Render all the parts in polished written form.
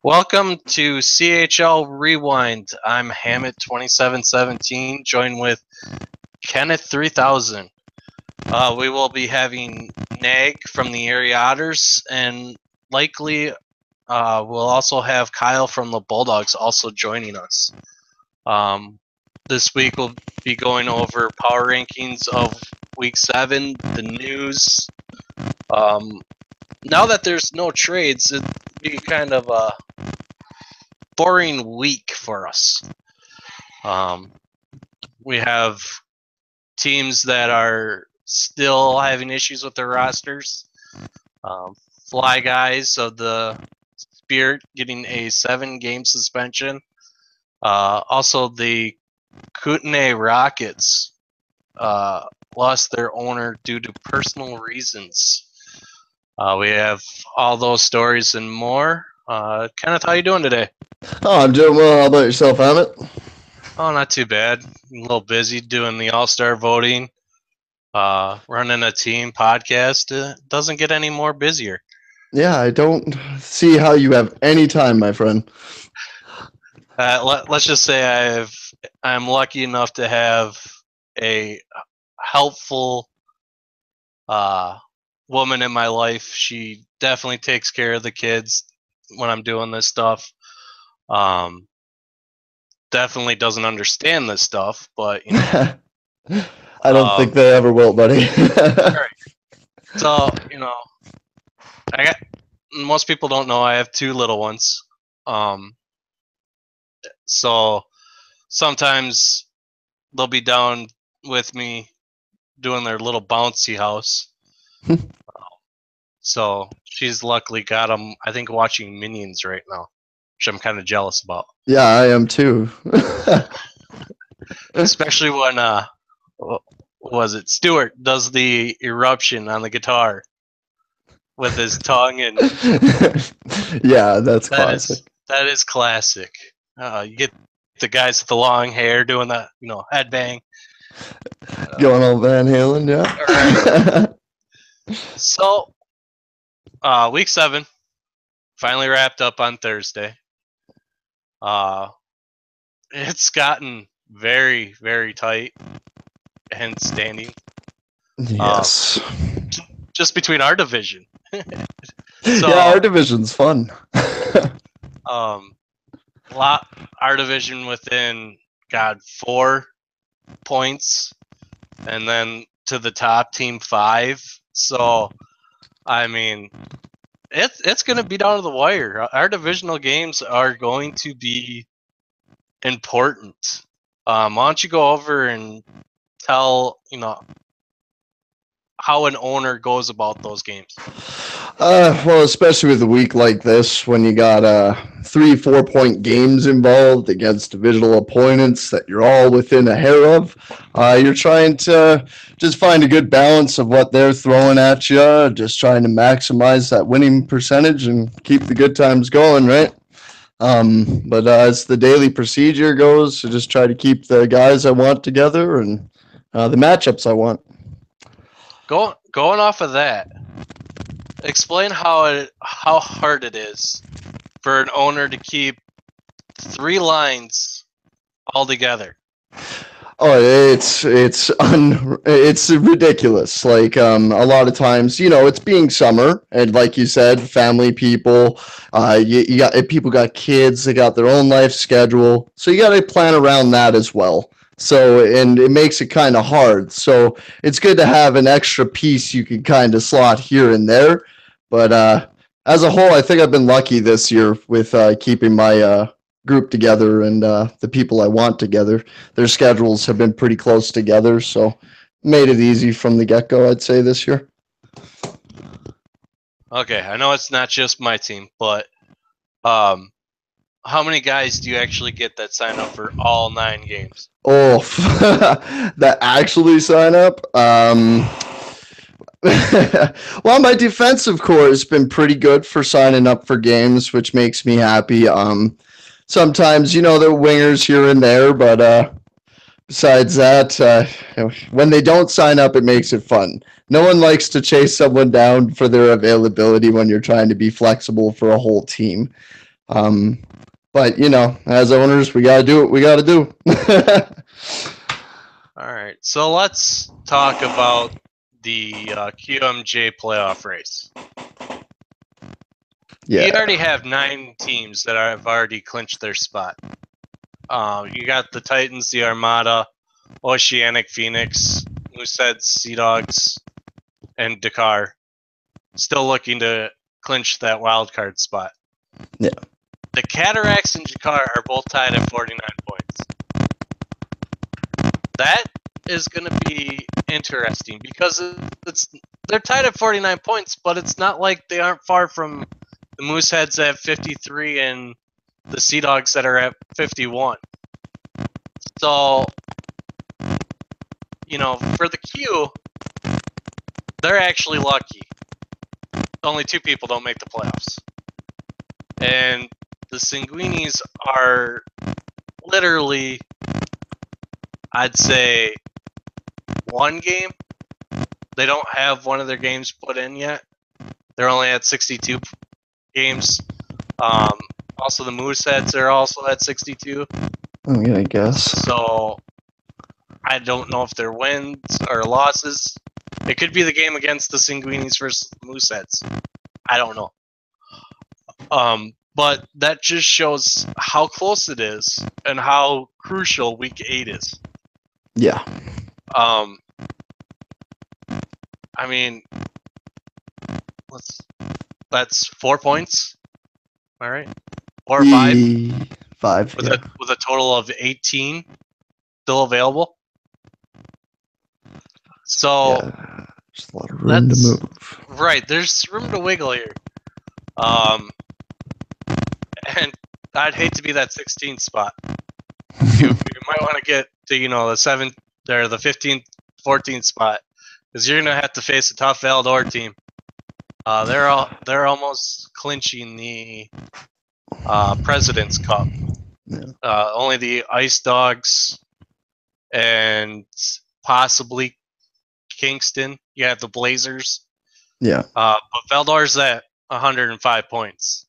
Welcome to Chl Rewind. I'm Hammett 2717, joined with Kenneth3000. We will be having Nag from the Area Otters, and likely we'll also have Kyle from the Bulldogs also joining us. This week we'll be going over power rankings of Week 7, the news. Now that there's no trades, it'd be kind of a boring week for us. We have teams that are still having issues with their rosters. Fly Guys of the Spirit getting a 7-game suspension. Also, the Kootenay Rockets lost their owner due to personal reasons. We have all those stories and more. Kenneth, how you doing today? Oh, I'm doing well. How about yourself, Hammett? Oh, not too bad. A little busy doing the All-Star voting, running a team podcast. Doesn't get any more busier. Yeah, I don't see how you have any time, my friend. Let's just say I'm lucky enough to have a helpful woman in my life. She definitely takes care of the kids when I'm doing this stuff. Definitely doesn't understand this stuff, but you know. I don't think they ever will, buddy. Right. So most people don't know I have 2 little ones. So sometimes they'll be down with me doing their little bouncy house. So she's luckily got them, I think, watching Minions right now, which I'm kind of jealous about. Yeah, I am too. Especially when, what was it? Stuart does the eruption on the guitar with his tongue, and yeah, that's classic. That is classic. You get the guys with the long hair doing the headbang, going all Van Halen, yeah. Right. So, Week 7 finally wrapped up on Thursday. It's gotten very, very tight and standing. Yes. Just between our division. So, yeah, our division's fun. Our division within 4 points, and then to the top team 5. So, I mean, it's going to be down to the wire. Our divisional games are going to be important. Why don't you go over and tell how an owner goes about those games? Well, especially with a week like this, when you got 3-4 point games involved against divisional opponents that you're all within a hair of, you're trying to just find a good balance of what they're throwing at you, just trying to maximize that winning percentage and keep the good times going, right? But as the daily procedure goes, I just try to keep the guys I want together and the matchups I want. Going off of that, explain how hard it is for an owner to keep 3 lines all together. Oh, it's ridiculous. Like a lot of times, it's being summer, and like you said, family people. You got people got kids. They got their own life schedule, so you got to plan around that as well. So, and it makes it kind of hard. So it's good to have an extra piece you can kind of slot here and there. But as a whole, I think I've been lucky this year with keeping my group together and the people I want together. Their schedules have been pretty close together, so made it easy from the get-go, I'd say, this year. Okay, I know it's not just my team, but how many guys do you actually get that sign up for all 9 games? Oh, that actually sign up? Well, my defensive core has been pretty good for signing up for games, which makes me happy. Sometimes, they're wingers here and there, but besides that, when they don't sign up, it makes it fun. No one likes to chase someone down for their availability when you're trying to be flexible for a whole team. But as owners, we gotta do what we gotta do. All right, so let's talk about the QMJ playoff race. Yeah. You already have 9 teams that have already clinched their spot. You got the Titans, the Armada, Oceanic Phoenix, Mooseheads, Sea Dogs, and Dakar, still looking to clinch that wild card spot. Yeah. The Cataracts and Dakar are both tied at 49 points. That is going to be interesting because they're tied at 49 points, but it's not like they aren't far from the Mooseheads at 53 and the Sea Dogs that are at 51. So, for the Q, they're actually lucky. Only 2 people don't make the playoffs. And the Sanguinis are literally, I'd say, 1 game. They don't have one of their games put in yet. They're only at 62 games. Also, the Mooseheads are also at 62. Oh, yeah, I guess. So, I don't know if they're wins or losses. It could be the game against the Sanguinis versus the Mooseheads. I don't know. But that just shows how close it is and how crucial Week 8 is. Yeah. I mean, that's 4 points. All right, 4 or 5. 5. With Yeah. with a total of 18 still available. So Yeah. There's a lot of room to move. Right, there's room to wiggle here. And I'd hate to be that 16th spot. You might want to get to the 7th or the 15th, 14th spot, because you're gonna have to face a tough Valdor team. They're almost clinching the President's Cup. Yeah. Only the Ice Dogs and possibly Kingston. You have the Blazers. Yeah. But Valdor's at 105 points,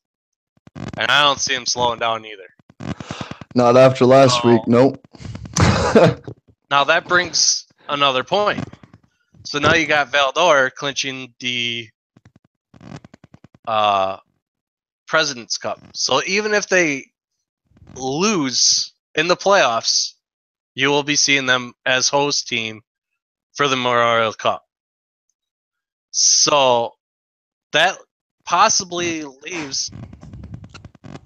and I don't see him slowing down either. Not after last week. Nope. Now that brings another point. So now you got Valdor clinching the President's Cup. So even if they lose in the playoffs, you will be seeing them as host team for the Memorial Cup. So that possibly leaves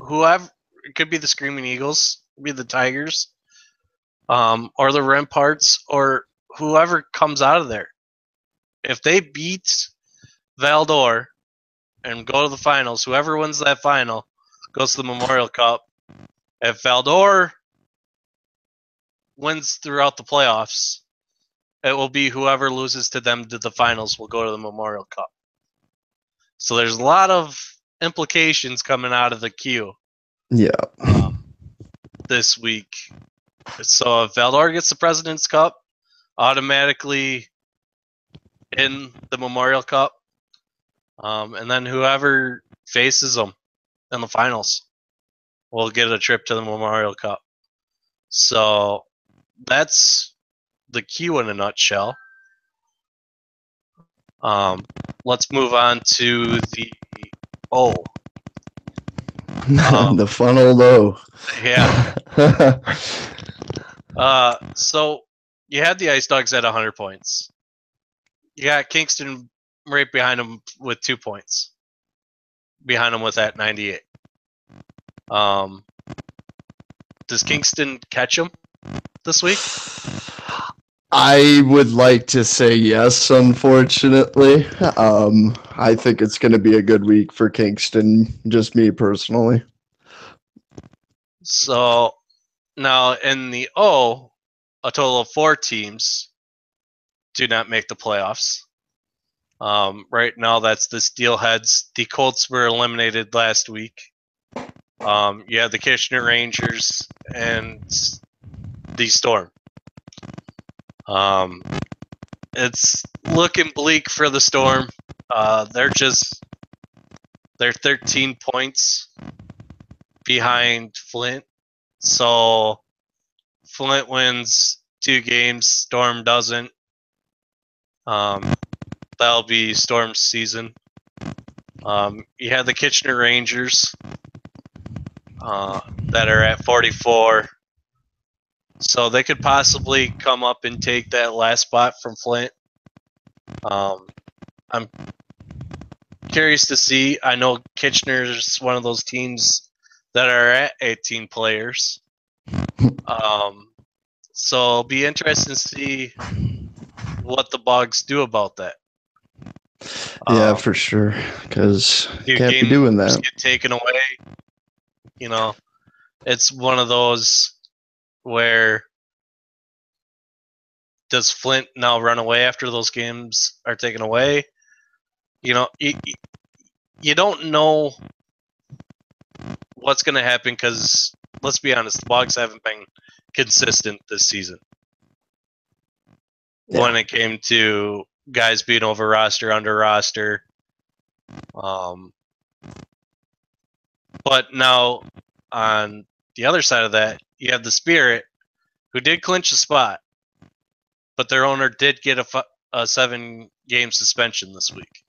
whoever. It could be the Screaming Eagles, it could be the Tigers, or the Ramparts, or whoever comes out of there. If they beat Valdor and go to the finals, whoever wins that final goes to the Memorial Cup. If Valdor wins throughout the playoffs, it will be whoever loses to them to the finals will go to the Memorial Cup. So there's a lot of implications coming out of the Q. Yeah. This week. So if Valdor gets the President's Cup, automatically in the Memorial Cup, and then whoever faces them in the finals will get a trip to the Memorial Cup. So that's the Q in a nutshell. Let's move on to the O. The funnel O. Yeah. So you had the Ice Dogs at 100 points. You got Kingston right behind them with 2 points. Behind them with that 98. Does Kingston catch them this week? I would like to say yes, unfortunately. I think it's going to be a good week for Kingston, just me personally. So now in the O, a total of 4 teams do not make the playoffs. Right now, that's the Steelheads. The Colts were eliminated last week. You have the Kitchener Rangers and the Storm. It's looking bleak for the Storm. They're 13 points behind Flint. So Flint wins 2 games, Storm doesn't. That'll be Storm's season. You have the Kitchener Rangers that are at 44. So they could possibly come up and take that last spot from Flint. I'm curious to see. I know Kitchener's one of those teams that are at 18 players. So it'll be interesting to see what the Bugs do about that. Yeah, for sure. Because Do can't be games doing that. get taken away? You know, it's one of those where does Flint now run away after those games are taken away? You know, you don't know what's going to happen because, let's be honest, the Bugs haven't been consistent this season. Yeah. When it came to guys being over roster, under roster. But now, on the other side of that, you have the Spirit, who did clinch a spot, but their owner did get a 7-game suspension this week.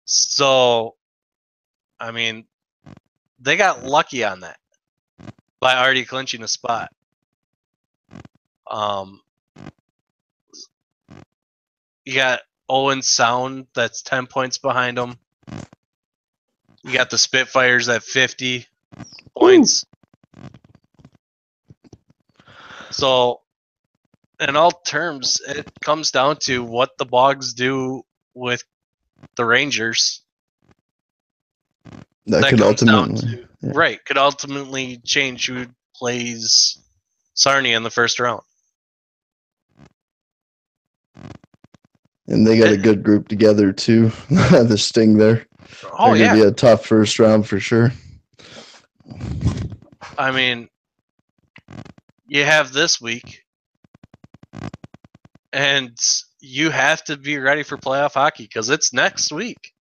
So, I mean, they got lucky on that by already clinching a spot. You got Owen Sound that's 10 points behind them. You got the Spitfires at 50 points. So, in all terms, it comes down to what the Bogs do with the Rangers. That could comes ultimately, down to, right, could ultimately change who plays Sarnia in the first round. And they got a good group together too. The Sting there. Oh, They're yeah. gonna be a tough first round for sure. I mean, you have this week, and you have to be ready for playoff hockey because it's next week.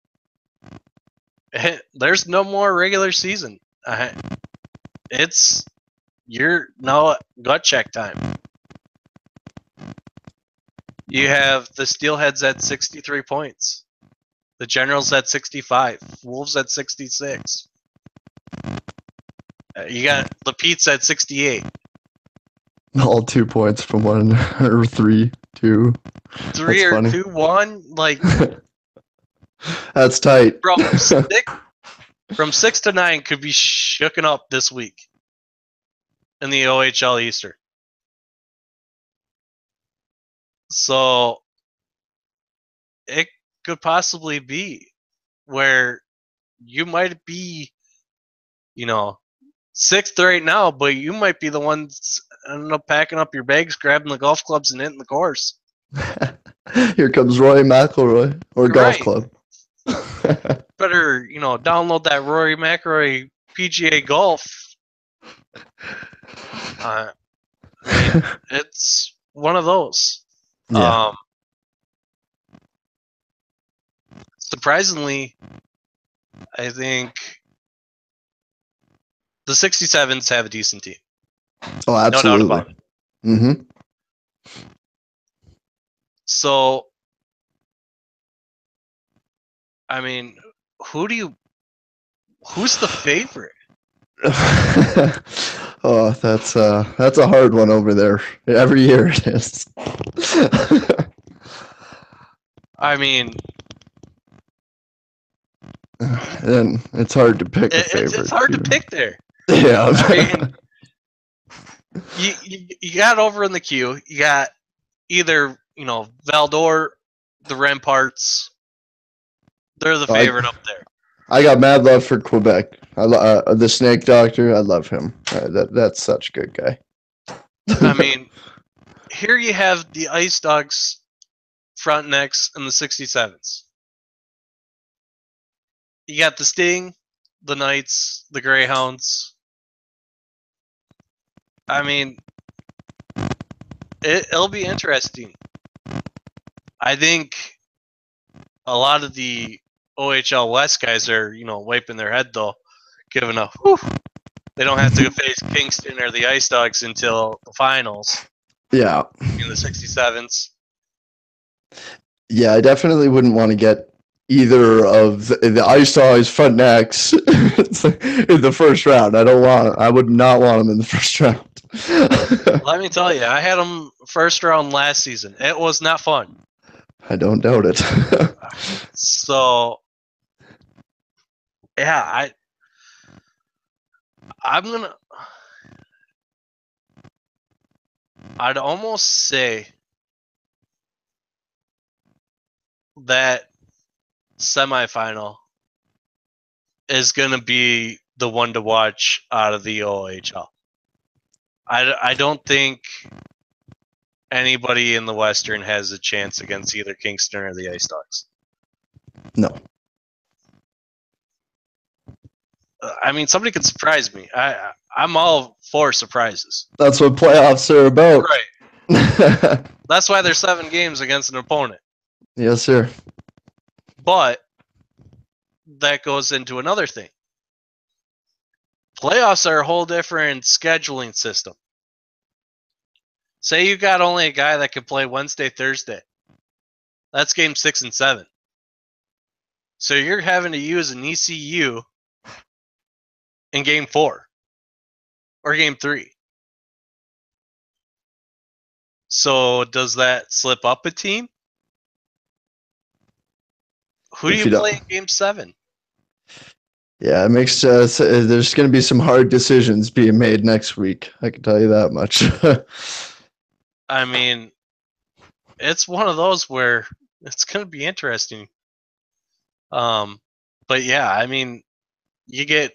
There's no more regular season. It's you're now gut check time. You have the Steelheads at 63 points, the Generals at 65, Wolves at 66. You got the Pete's at 68. All 2 points from one or 3, 2. 3 That's or funny. 2, 1, like that's tight. From 6 to 9 could be shooken up this week in the OHL Eastern. So it could possibly be where you might be, 6th right now, but you might be the ones ending up packing up your bags, grabbing the golf clubs, and hitting the course. Here comes Rory McIlroy or golf club. Better, download that Rory McIlroy PGA Golf. I mean, it's one of those. Yeah. Surprisingly, I think the 67s have a decent team. Oh, absolutely. No doubt about it. Mm-hmm. So, I mean, who's the favorite? Oh, that's a hard one over there. Every year it is. I mean, and it's hard to pick a favorite. It's hard to pick there. Yeah. I mean, you got over in the queue. You got either Valdor, the Ramparts. They're the favorite up there. I got mad love for Quebec. The Snake Doctor. I love him. That's such a good guy. I mean, here you have the Ice Dogs, Frontenacs, and the 67s. You got the Sting, the Knights, the Greyhounds. I mean, it'll be interesting. I think a lot of the OHL West guys are, wiping their head though, given a whew, they don't have to face Kingston or the Ice Dogs until the finals Yeah. in the 67s. Yeah, I definitely wouldn't want to get either of the Ice Dogs front necks in the first round. I would not want them in the first round. Let me tell you, I had them first round last season. It was not fun. I don't doubt it. So, yeah, I'm gonna. I'd almost say that semifinal is gonna be the one to watch out of the OHL. I don't think anybody in the Western has a chance against either Kingston or the Ice Dogs. No. I mean, somebody could surprise me. I'm all for surprises. That's what playoffs are about. Right. That's why there's 7 games against an opponent. Yes, sir. But that goes into another thing. Playoffs are a whole different scheduling system. Say you got only a guy that can play Wednesday, Thursday. That's game 6 and 7. So you're having to use an ECU in game 4 or game 3. So does that slip up a team? Who do you play in game 7? Yeah, it makes there's going to be some hard decisions being made next week. I can tell you that much. I mean, it's one of those where it's going to be interesting. But yeah, I mean, you get.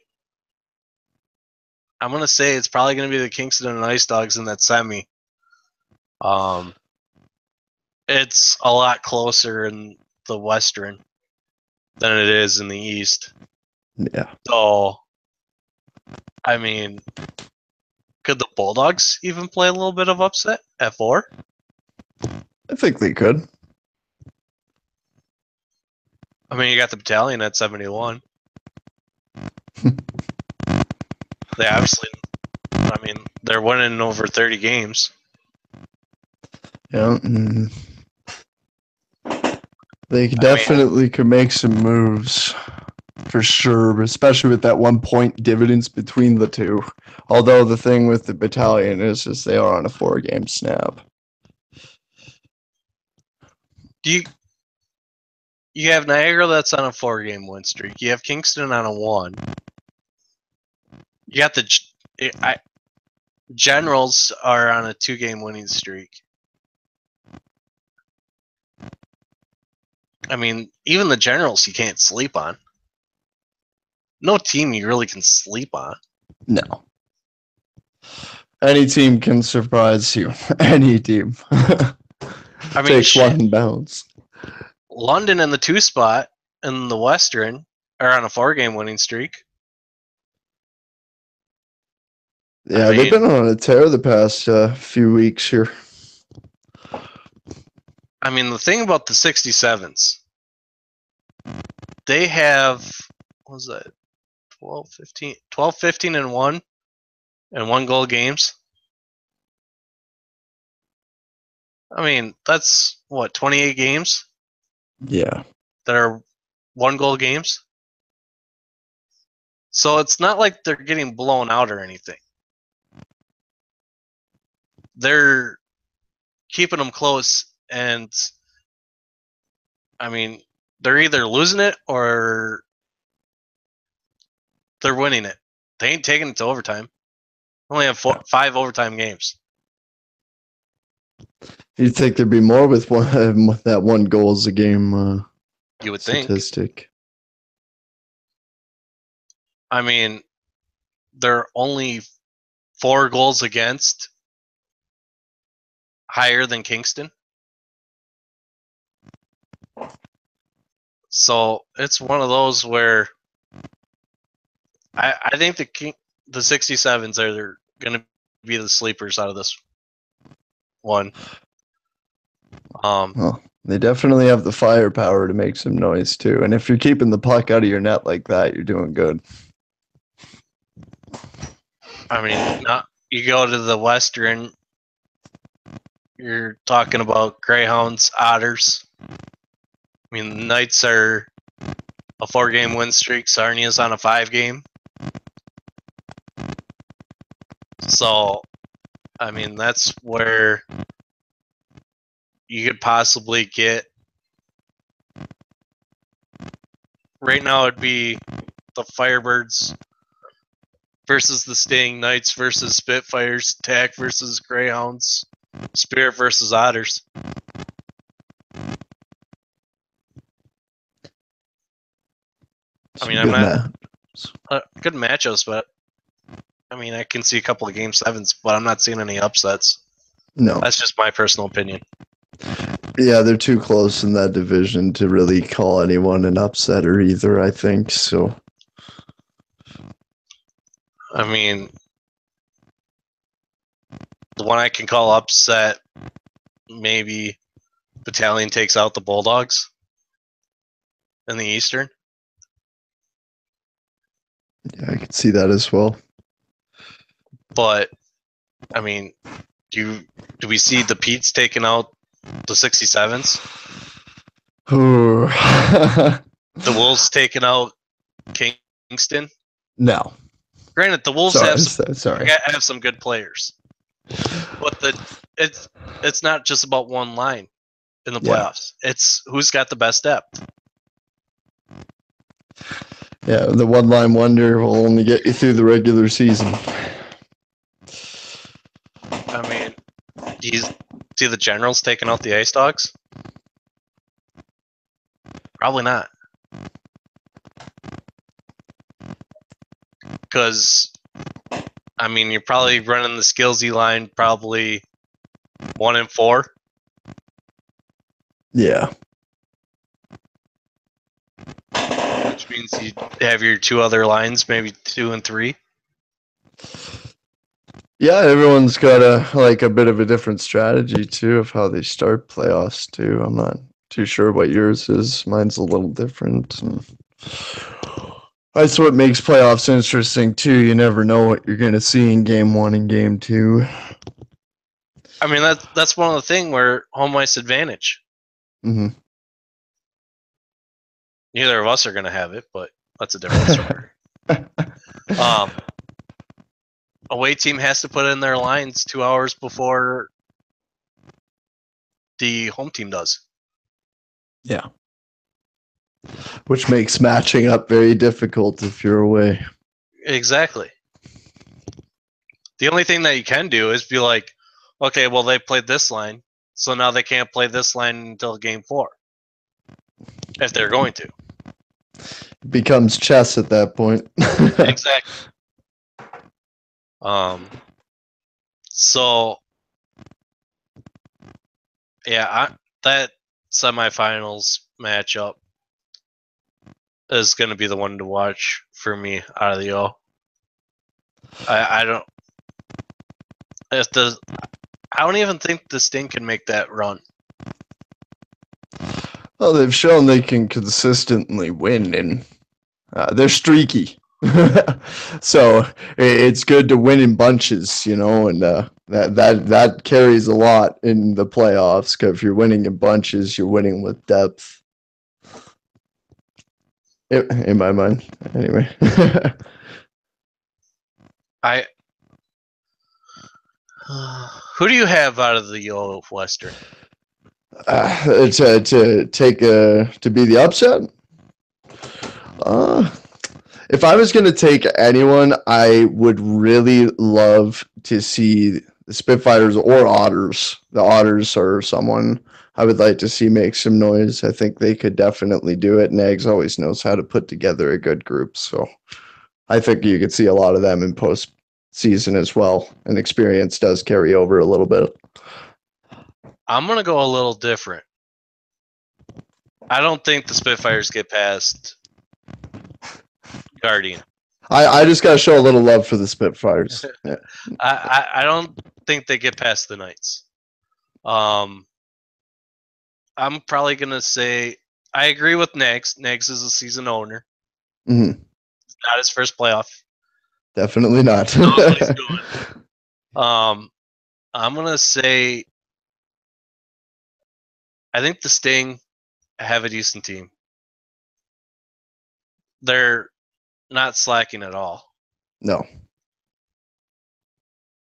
I'm going to say it's probably going to be the Kingston and Ice Dogs in that semi. It's a lot closer in the Western than it is in the East. Yeah. So, I mean, could the Bulldogs even play a little bit of upset at 4? I think they could. I mean, you got the Battalion at 71. They obviously, I mean, they're winning over 30 games. Yeah. They definitely could make some moves for sure, especially with that 1 point dividends between the two. Although the thing with the Battalion is they are on a 4-game snap. You have Niagara that's on a 4-game win streak. You have Kingston on a 1. You got the Generals are on a 2-game winning streak. I mean, even the Generals you can't sleep on. No team you really can sleep on. No. Any team can surprise you. Any team. I mean, takes one and bounce. London in the 2 spot in the Western are on a 4-game winning streak. Yeah, they've been on a tear the past few weeks here. I mean, the thing about the 67s, they have, what was that, 12, 15, and 1 and 1 goal games. I mean, that's what, 28 games? Yeah. That are 1 goal games. So it's not like they're getting blown out or anything. They're keeping them close, and I mean, they're either losing it or they're winning it. They ain't taking it to overtime. Only have 5 overtime games. You'd think there'd be more with that 1 goals a game you would statistic. Think. I mean, they're only 4 goals against higher than Kingston. So it's one of those where I think the 67s are going to be the sleepers out of this one. Well, they definitely have the firepower to make some noise too. And if you're keeping the puck out of your net like that, you're doing good. I mean, you go to the Western, you're talking about Greyhounds, Otters. I mean, the Knights are a 4-game win streak. Sarnia's on a 5-game. So, I mean, that's where you could possibly get. Right now, it'd be the Firebirds versus the Sting, Knights versus Spitfires, TAC versus Greyhounds, Spirit versus Otters. I mean, I'm not good matchups, but I mean, I can see a couple of Game 7s, but I'm not seeing any upsets. No. That's just my personal opinion. Yeah, they're too close in that division to really call anyone an upsetter either, I think. So, I mean, the one I can call upset, maybe Battalion takes out the Bulldogs in the Eastern. yeah, I could see that as well. But, I mean, do we see the Pete's taking out the 67s? The Wolves taking out Kingston? No. Granted, the Wolves Sorry. have some good players, but it's not just about one line in the playoffs. Yeah. It's who's got the best depth. Yeah, the one-line wonder will only get you through the regular season. I mean, do you see the Generals taking out the Ice Dogs? Probably not. Because, I mean, you're probably running the Skillsy line probably 1 and 4. Yeah. Which means you have your 2 other lines, maybe 2 and 3. Yeah, everyone's got a bit of a different strategy too of how they start playoffs too. I'm not too sure what yours is. Mine's a little different. That's what makes playoffs interesting too. You never know what you're gonna see in game 1 and game 2. I mean, that's one of the things where home ice advantage. Mm-hmm. Neither of us are gonna have it, but that's a different story. Away team has to put in their lines 2 hours before the home team does. Yeah. Which makes matching up very difficult if you're away. Exactly. The only thing that you can do is be like, okay, well, they played this line, so now they can't play this line until game 4. If they're going to. It becomes chess at that point. Exactly. So, yeah, that semifinals matchup is going to be the one to watch for me out of the O. I don't even think the Sting can make that run. Well, they've shown they can consistently win, and they're streaky. So it's good to win in bunches, you know, and that carries a lot in the playoffs. Because if you're winning in bunches, you're winning with depth. In my mind, anyway. Who do you have out of the Yo Western? To be the upset. If I was going to take anyone, I would really love to see the Spitfires or Otters. The Otters are someone I would like to see make some noise. I think they could definitely do it. Nags always knows how to put together a good group. So I think you could see a lot of them in postseason as well. And experience does carry over a little bit. I'm going to go a little different. I don't think the Spitfires get past Guardian. I just got to show a little love for the Spitfires. Yeah. I don't think they get past the Knights. I'm probably going to say I agree with Nags. Nags is a season owner. Mm-hmm. It's not his first playoff. Definitely not. Knows what he's doing. I'm gonna say I think the Sting have a decent team. They're not slacking at all. No.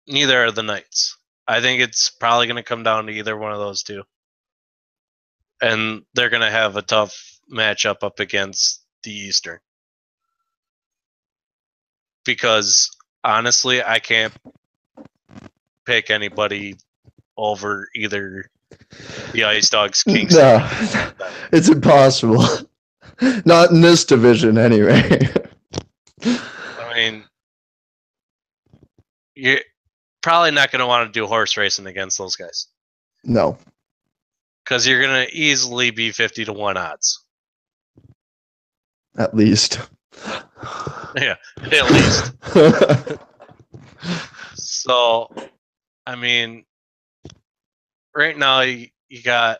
Neither are the Knights. I think it's probably going to come down to either one of those two. And they're going to have a tough matchup up against the Eastern. Because honestly, I can't pick anybody over either the Ice Dogs, Kingston. No, it's impossible. Not in this division, anyway. I mean, you're probably not going to want to do horse racing against those guys. No. Because you're going to easily be 50-1 odds. At least. Yeah, at least. So, I mean, right now you got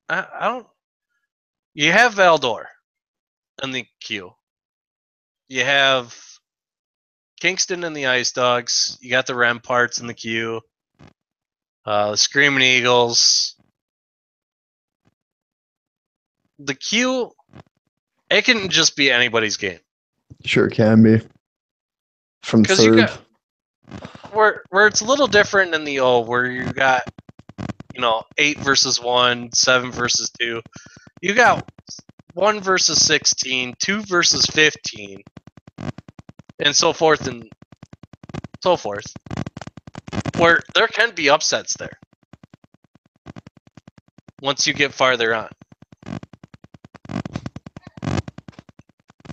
I don't you have Valdor in the queue. You have Kingston and the Ice Dogs. You got the Ramparts in the queue. The Screaming Eagles. The queue, it can just be anybody's game. Sure can be. From third. Where it's a little different in the O, where you got 8 versus 1, 7 versus 2. You got 1 versus 16, 2 versus 15, and so forth and so forth. Where there can be upsets there once you get farther on.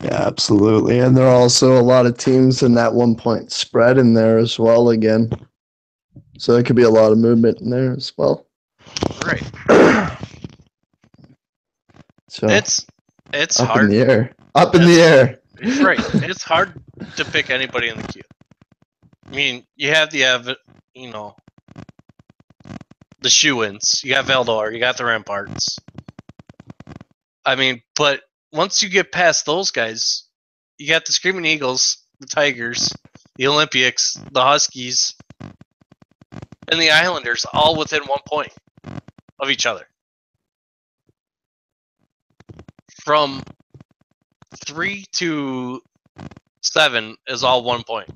Yeah, absolutely. And there are also a lot of teams in that 1 point spread in there as well again. So there could be a lot of movement in there as well. Right. So it's up hard. In the air. Up in the air. Right. It's hard to pick anybody in the queue. I mean, you have the shoe-ins. You got Valdor. You got the Ramparts. I mean, but once you get past those guys, you got the Screaming Eagles, the Tigers, the Olympics, the Huskies, and the Islanders all within 1 point of each other. From 3 to 7 is all 1 point.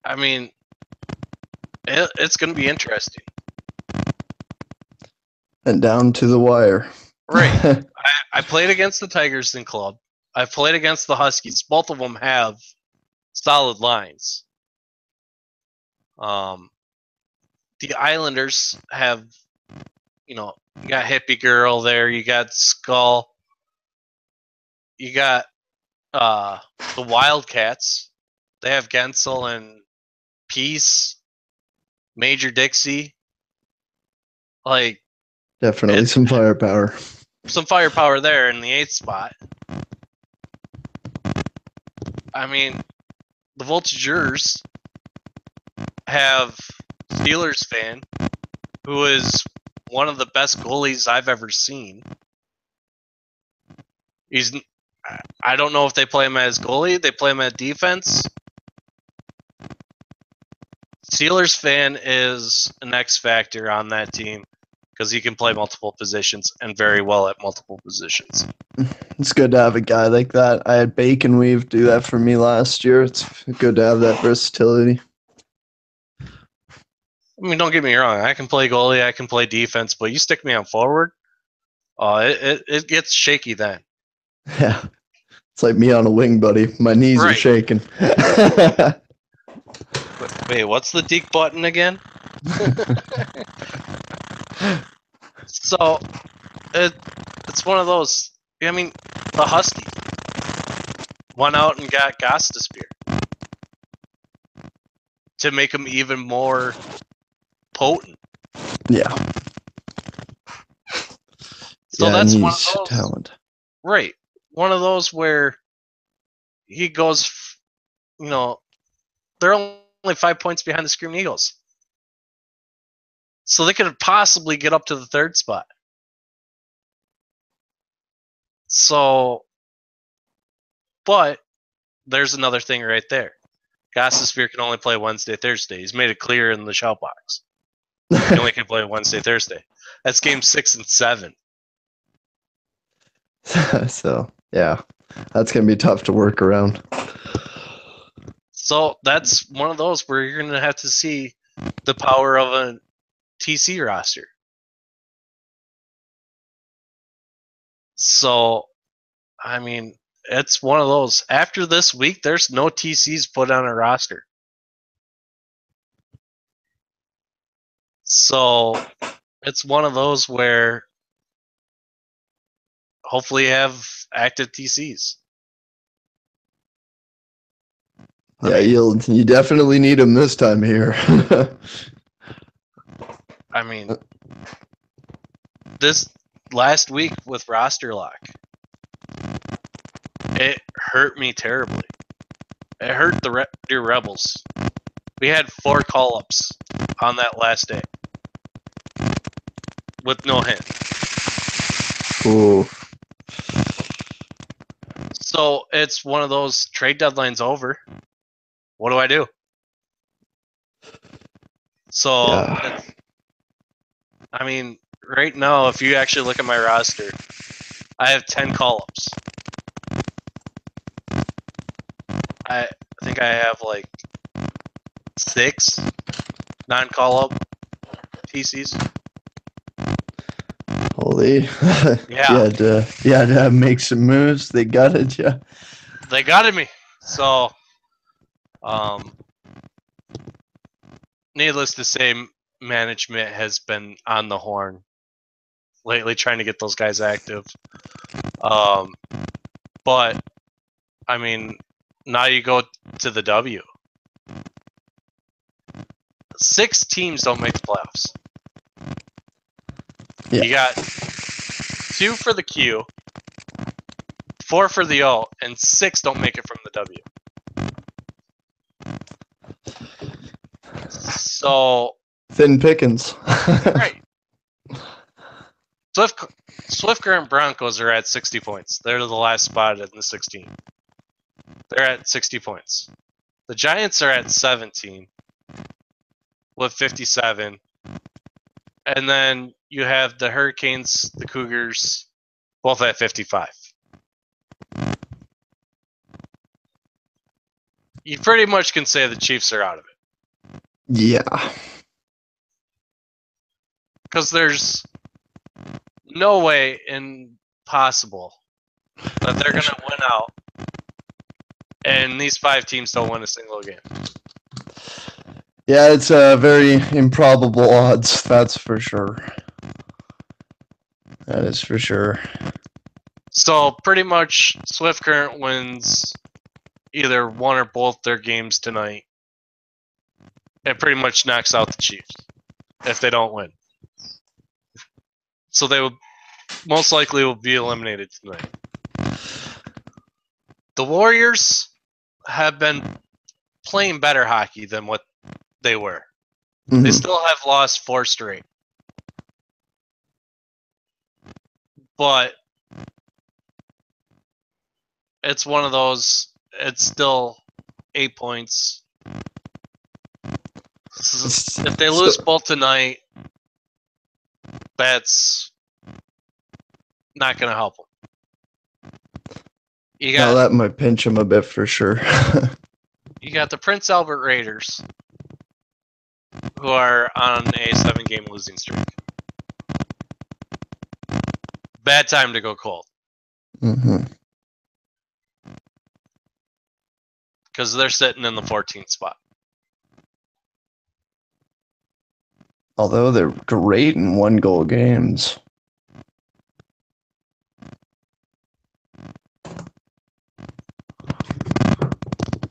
I mean, it's going to be interesting. And down to the wire. Right. I played against the Tigers in club. I've played against the Huskies. Both of them have solid lines. The Islanders have, you got Hippie Girl there. You got Skull. You got the Wildcats. They have Gensel and Peace, Major Dixie. Like, definitely some firepower. Some firepower there in the 8th spot. I mean, the Voltigeurs have Steelers fan, who is one of the best goalies I've ever seen. I don't know if they play him as goalie. They play him at defense. Steelers fan is an X factor on that team because he can play multiple positions and very well at multiple positions. It's good to have a guy like that. I had Bacon Weave do that for me last year. It's good to have that versatility. I mean, don't get me wrong. I can play goalie. I can play defense. But you stick me on forward, it gets shaky then. Yeah. It's like me on a wing, buddy. My knees are shaking. Wait, what's the deke button again? So, it's one of those. I mean, the Husky went out and got Gostisbehere to make him even more potent. Yeah. So that's one of those. Talent. Right. One of those where he goes, they're only 5 points behind the Screaming Eagles. So they could possibly get up to the 3rd spot. So, but there's another thing right there. Gossasphere can only play Wednesday, Thursday. He's made it clear in the shout box. He only can play Wednesday, Thursday. That's game 6 and 7. So, yeah, that's going to be tough to work around. So that's one of those where you're going to have to see the power of a TC roster. So, I mean, it's one of those. After this week, there's no TCs put on a roster. So, it's one of those where hopefully you have active TCs. Yeah, you definitely need them this time here. I mean, this last week with roster lock, it hurt me terribly. It hurt the dear Rebels. We had 4 call-ups on that last day with no hint. Ooh. So it's one of those trade deadlines over. What do I do? So, Yeah. I mean, right now, if you actually look at my roster, I have 10 call-ups. I think I have like 6 non-call-up TCs. Holy. Yeah. You had to make some moves. They gutted you. They gutted me. So, needless to say, management has been on the horn lately trying to get those guys active. But, I mean, now you go to the W. 6 teams don't make the playoffs. Yeah. You got 2 for the Q, 4 for the O, and 6 don't make it from the W. So Thin pickings. right. Swift Current Broncos are at 60 points. They're the last spot in the 16. They're at 60 points. The Giants are at 17 with 57. And then you have the Hurricanes, the Cougars, both at 55. You pretty much can say the Chiefs are out of it. Yeah. Because there's no way possible that they're going to win out and these 5 teams don't win a single game. Yeah, it's very improbable odds, that's for sure. That is for sure. So pretty much Swift Current wins either one or both their games tonight. It pretty much knocks out the Chiefs if they don't win. So they will most likely will be eliminated tonight. The Warriors have been playing better hockey than what they were. Mm-hmm. They still have lost 4 straight. But it's one of those, it's still 8 points. If they lose both tonight, that's not going to help them. Now that might pinch them a bit for sure. You got the Prince Albert Raiders, who are on a 7-game losing streak. Bad time to go cold. Mm-hmm. Because they're sitting in the 14th spot. Although they're great in 1-goal games.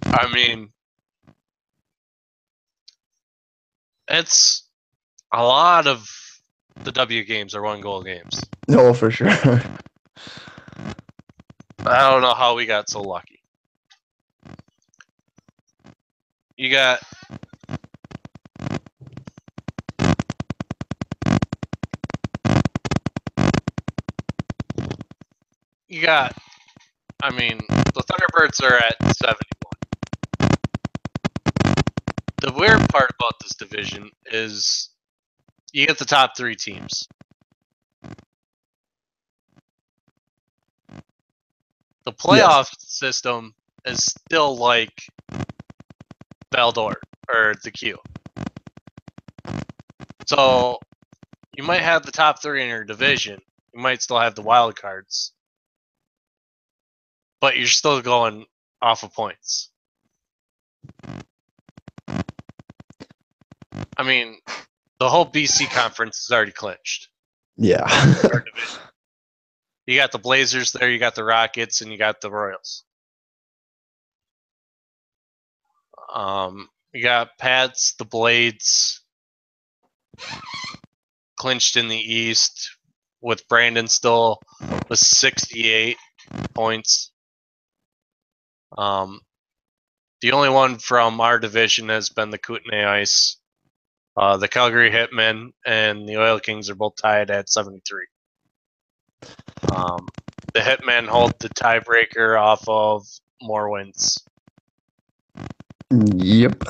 I mean, it's a lot of the W games are 1-goal games. No, for sure. I don't know how we got so lucky. You got you got, I mean, the Thunderbirds are at 71. The weird part about this division is you get the top 3 teams. The playoff system is still like Valdor or the Q. So you might have the top 3 in your division. You might still have the wild cards. But you're still going off of points. I mean, the whole BC conference is already clinched. Yeah. Our division. You got the Blazers there, you got the Rockets, and you got the Royals. You got Pats, the Blades, clinched in the East with Brandon still with 68 points. The only one from our division has been the Kootenay Ice. The Calgary Hitmen and the Oil Kings are both tied at 73. The Hitmen hold the tiebreaker off of more wins. Yep.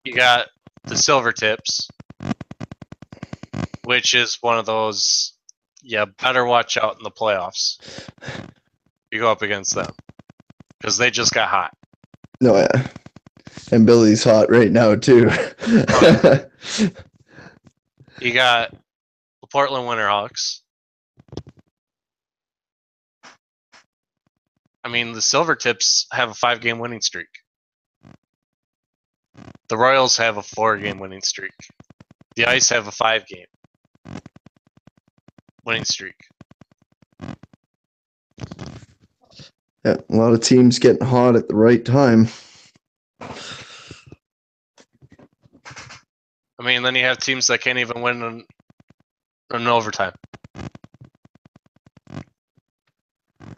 You got the Silver Tips, which is one of those, yeah, better watch out in the playoffs. You go up against them because they just got hot. No, yeah. And Billy's hot right now too. You got the Portland Winterhawks. I mean, the Silver Tips have a 5-game winning streak. The Royals have a 4-game winning streak. The Ice have a 5-game winning streak. Yeah, a lot of teams getting hot at the right time. I mean, then you have teams that can't even win in overtime.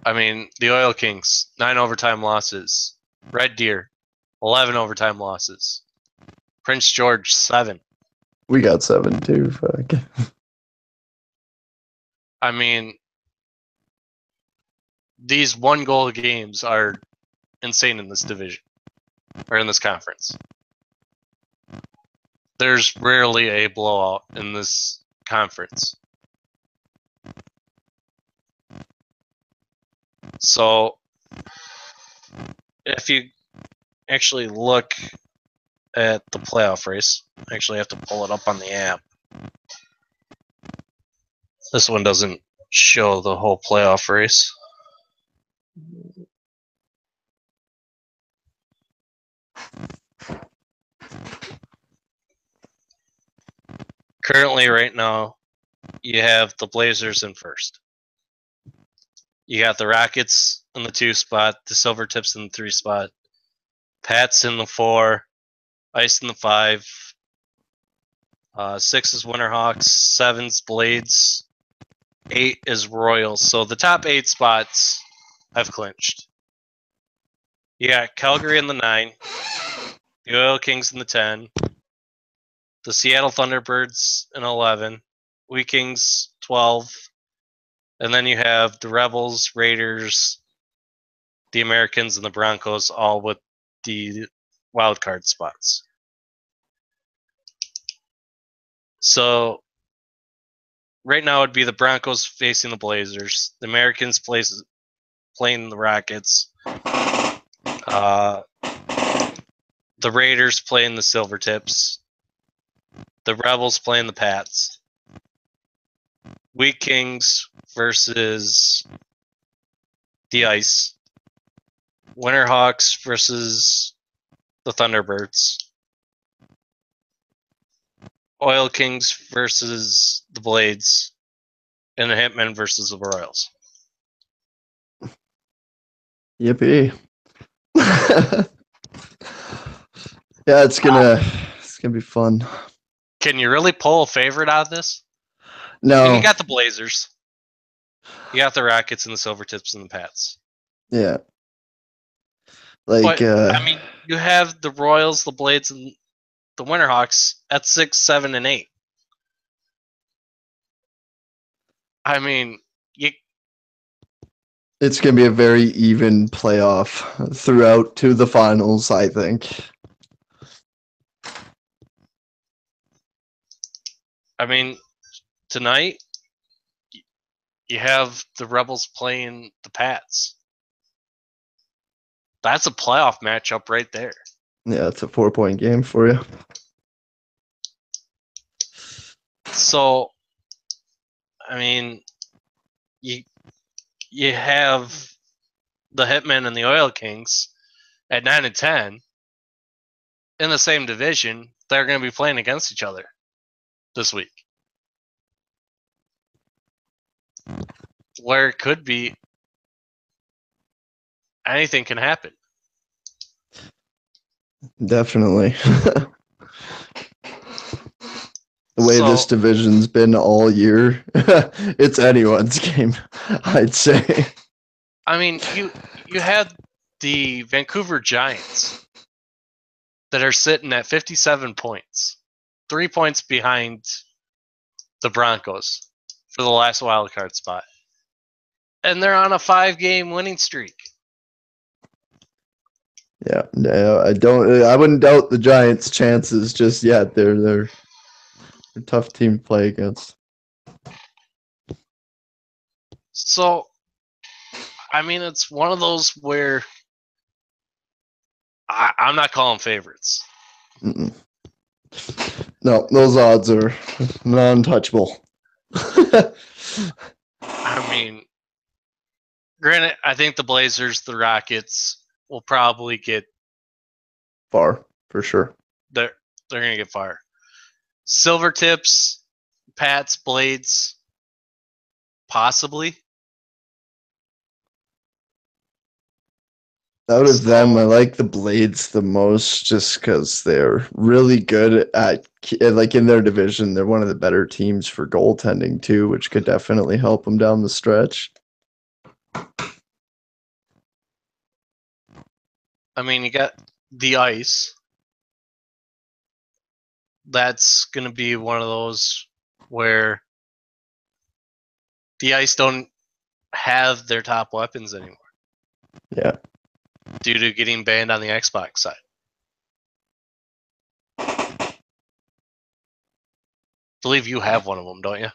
I mean, the Oil Kings, 9 overtime losses. Red Deer, 11 overtime losses. Prince George, 7. We got 7 too. Fuck. I mean, these 1-goal games are insane in this division, or in this conference. There's rarely a blowout in this conference. So, if you actually look at the playoff race, I actually have to pull it up on the app. This one doesn't show the whole playoff race. Currently, right now, you have the Blazers in first. You got the Rockets in the 2 spot, the Silver Tips in the 3 spot, Pats in the 4, Ice in the 5, 6 is Winterhawks, 7's Blades, 8 is Royals. So the top 8 spots have clinched. You got Calgary in the 9, the Oil Kings in the 10, the Seattle Thunderbirds in 11, Wheat Kings 12, and then you have the Rebels, Raiders, the Americans, and the Broncos all with the wild card spots. So right now it'd be the Broncos facing the Blazers, the Americans playing the Rockets, the Raiders playing the Silver Tips, the Rebels playing the Pats, Wheat Kings versus the Ice, Winterhawks versus the Thunderbirds, Oil Kings versus the Blades, and the Hitmen versus the Royals. Yippee. Yeah, it's gonna be fun. Can you really pull a favorite out of this? No. I mean, you got the Blazers, you got the Rockets and the Silver Tips and the Pats. Yeah. Like, but, I mean, you have the Royals, the Blades, and the Winterhawks at 6, 7, and 8. I mean, It's going to be a very even playoff throughout to the finals, I think. Tonight you have the Rebels playing the Pats. That's a playoff matchup right there. Yeah, it's a 4-point game for you. So, I mean, you have the Hitmen and the Oil Kings at 9 and 10 in the same division. They're going to be playing against each other this week. Where it could be anything can happen. Definitely. The way this division's been all year, it's anyone's game, I'd say. I mean, you had the Vancouver Giants that are sitting at 57 points, 3 points behind the Broncos for the last wild card spot. And they're on a 5-game winning streak. Yeah, I wouldn't doubt the Giants' chances just yet. They're a tough team to play against. So, I mean, it's one of those where I'm not calling favorites. Mm-mm. No, those odds are non-touchable. I mean, granted, I think the Blazers, the Rockets will probably get far, for sure. They're going to get far. Silvertips, Pats, Blades, possibly. Out of them, I like the Blades the most just because they're really good at, like, in their division. They're one of the better teams for goaltending, too, which could definitely help them down the stretch. I mean, you got the Ice. That's going to be one of those where the Ice don't have their top weapons anymore. Yeah. Due to getting banned on the Xbox side. I believe you have one of them, don't you?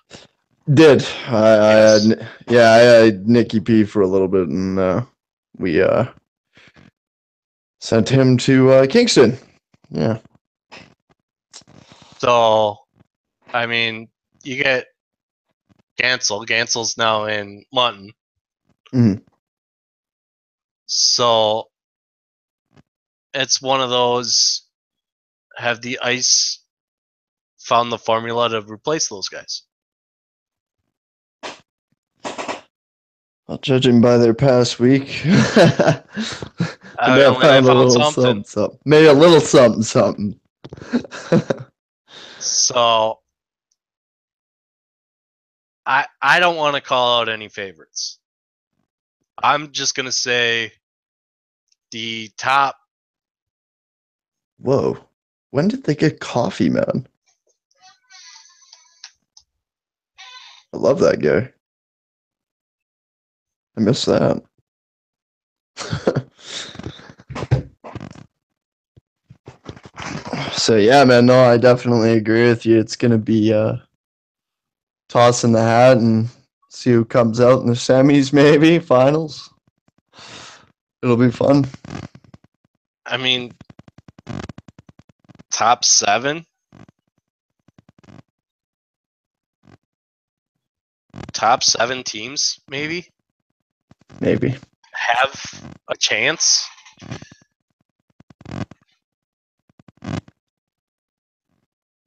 Did. I had Nicky P for a little bit, and we sent him to Kingston. Yeah. So, I mean, you get Gansel. Gansel's now in London. Mm-hmm. So, it's one of those, have the Ice found the formula to replace those guys? Well, judging by their past week, they found a little something. Maybe a little something. So, I don't want to call out any favorites. I'm just going to say the top. Whoa. When did they get coffee, man? I love that guy. I miss that. So, yeah, man, no, I definitely agree with you. It's going to be toss in the hat and see who comes out in the semis, maybe, finals. It'll be fun. I mean, top 7. Top 7 teams, maybe? Maybe. Have a chance.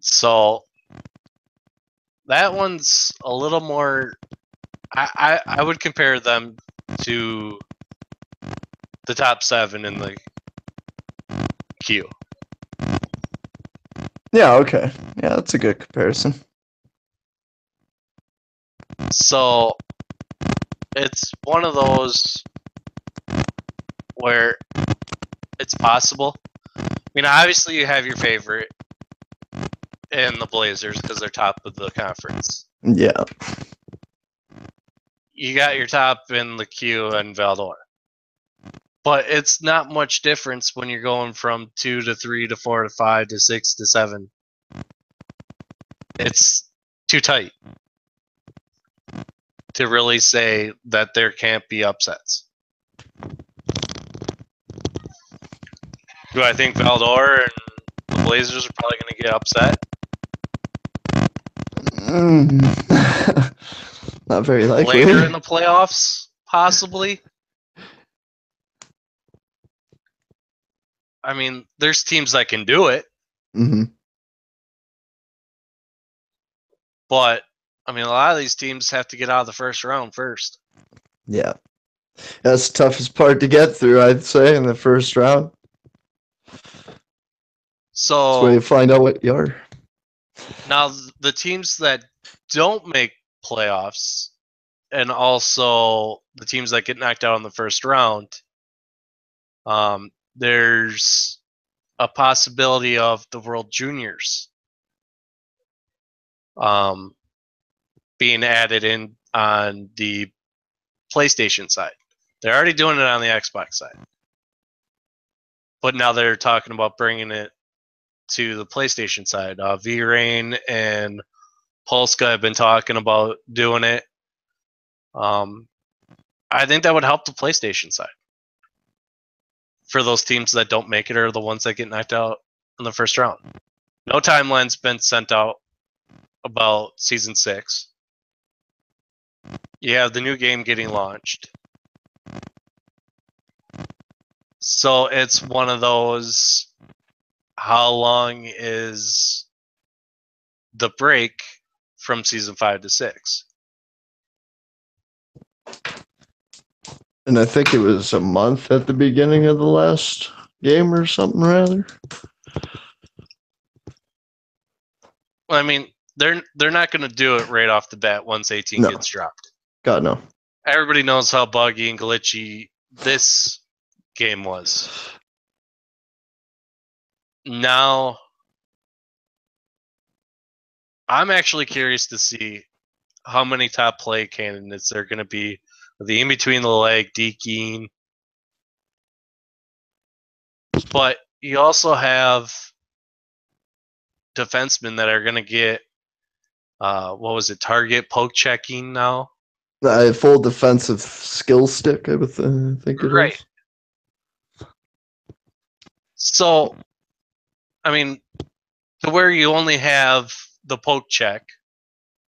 So, that one's a little more. I would compare them to the top 7 in the queue. Yeah, okay. Yeah, that's a good comparison. So, it's one of those where it's possible. I mean, obviously you have your favorite in the Blazers because they're top of the conference. Yeah. you got your top in the queue and Valdor. But it's not much difference when you're going from 2 to 3 to 4 to 5 to 6 to 7. It's too tight to really say that there can't be upsets. Do I think Valdor and the Blazers are probably going to get upset? Not very likely. Later in the playoffs, possibly. I mean, there's teams that can do it. Mm-hmm. But, I mean, a lot of these teams have to get out of the first round first. Yeah. That's the toughest part to get through, I'd say, in the first round. So that's where you find out what you are. Now, the teams that don't make playoffs and also the teams that get knocked out in the first round, there's a possibility of the World Juniors being added in on the PlayStation side. They're already doing it on the Xbox side. But now they're talking about bringing it to the PlayStation side. V-Rain and Polska have been talking about doing it. I think that would help the PlayStation side. For those teams that don't make it or the ones that get knocked out in the first round. No timeline's been sent out about Season 6. You have the new game getting launched. So it's one of those, how long is the break from Season 5 to 6? And I think it was a month at the beginning of the last game or something, rather. Well, I mean, they're not going to do it right off the bat once 18 gets dropped. God, no. Everybody knows how buggy and glitchy this game was. Now, I'm actually curious to see how many top play candidates there are going to be. The in between the leg deking. But you also have defensemen that are going to get, target poke checking now? Full defensive skill stick, I would think it right. is. So, I mean, to where you only have the poke check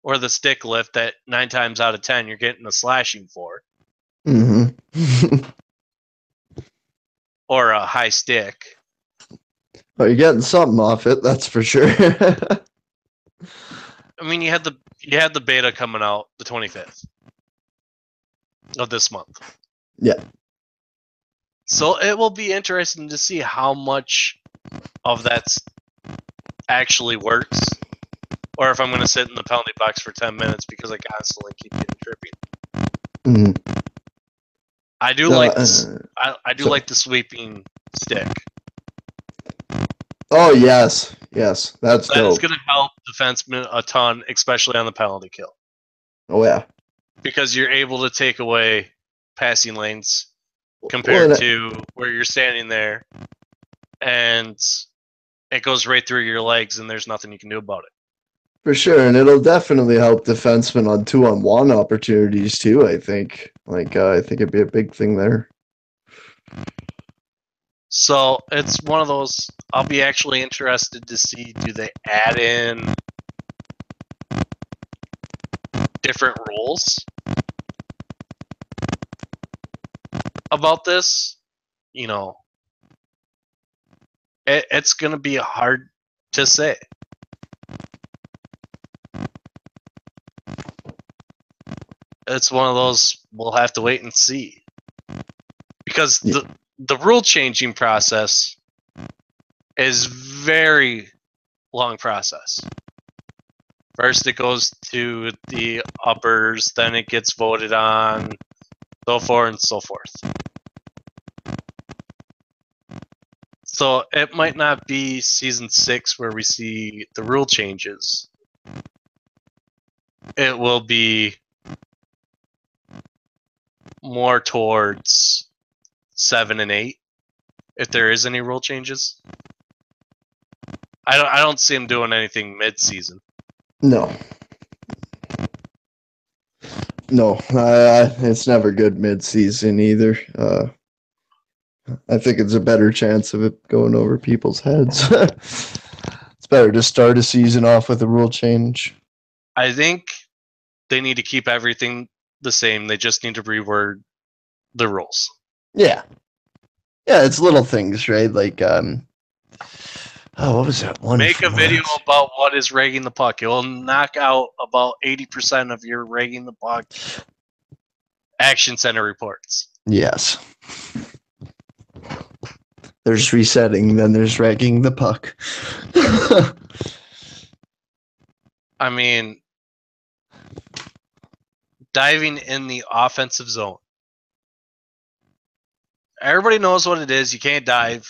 or the stick lift that 9 times out of 10 you're getting a slashing for. Mm-hmm. Or a high stick. Well, you're getting something off it, that's for sure. I mean, you had the beta coming out the 25th of this month. Yeah. So it will be interesting to see how much of that actually works, or if I'm going to sit in the penalty box for 10 minutes because I constantly keep getting tripping. Mm-hmm. I do like this. I do like the sweeping stick. Oh yes, that's that dope. is going to help defensemen a ton, especially on the penalty kill. Oh yeah, because you're able to take away passing lanes compared to where you're standing there, and it goes right through your legs, and there's nothing you can do about it. For sure, and it'll definitely help defensemen on 2-on-1 opportunities too. I think, I think it'd be a big thing there. So it's one of those. I'll be actually interested to see, do they add in different rules about this? You know, it's going to be hard to say. It's one of those, we'll have to wait and see. Because the rule changing process is very long process. First it goes to the uppers, then it gets voted on, so forth and so forth. So it might not be season 6 where we see the rule changes. It will be more towards 7 and 8 if there is any rule changes. I don't see him doing anything mid-season. No. No, it's never good mid-season either. I think it's a better chance of it going over people's heads. It's better to start a season off with a rule change. I think they need to keep everything the same. They just need to reword the rules. Yeah. Yeah, it's little things, right? Like, what was that one? Make a video about what is ragging the puck. It will knock out about 80% of your ragging the puck action center reports. Yes. There's resetting, then there's ragging the puck. I mean, diving in the offensive zone. Everybody knows what it is. You can't dive,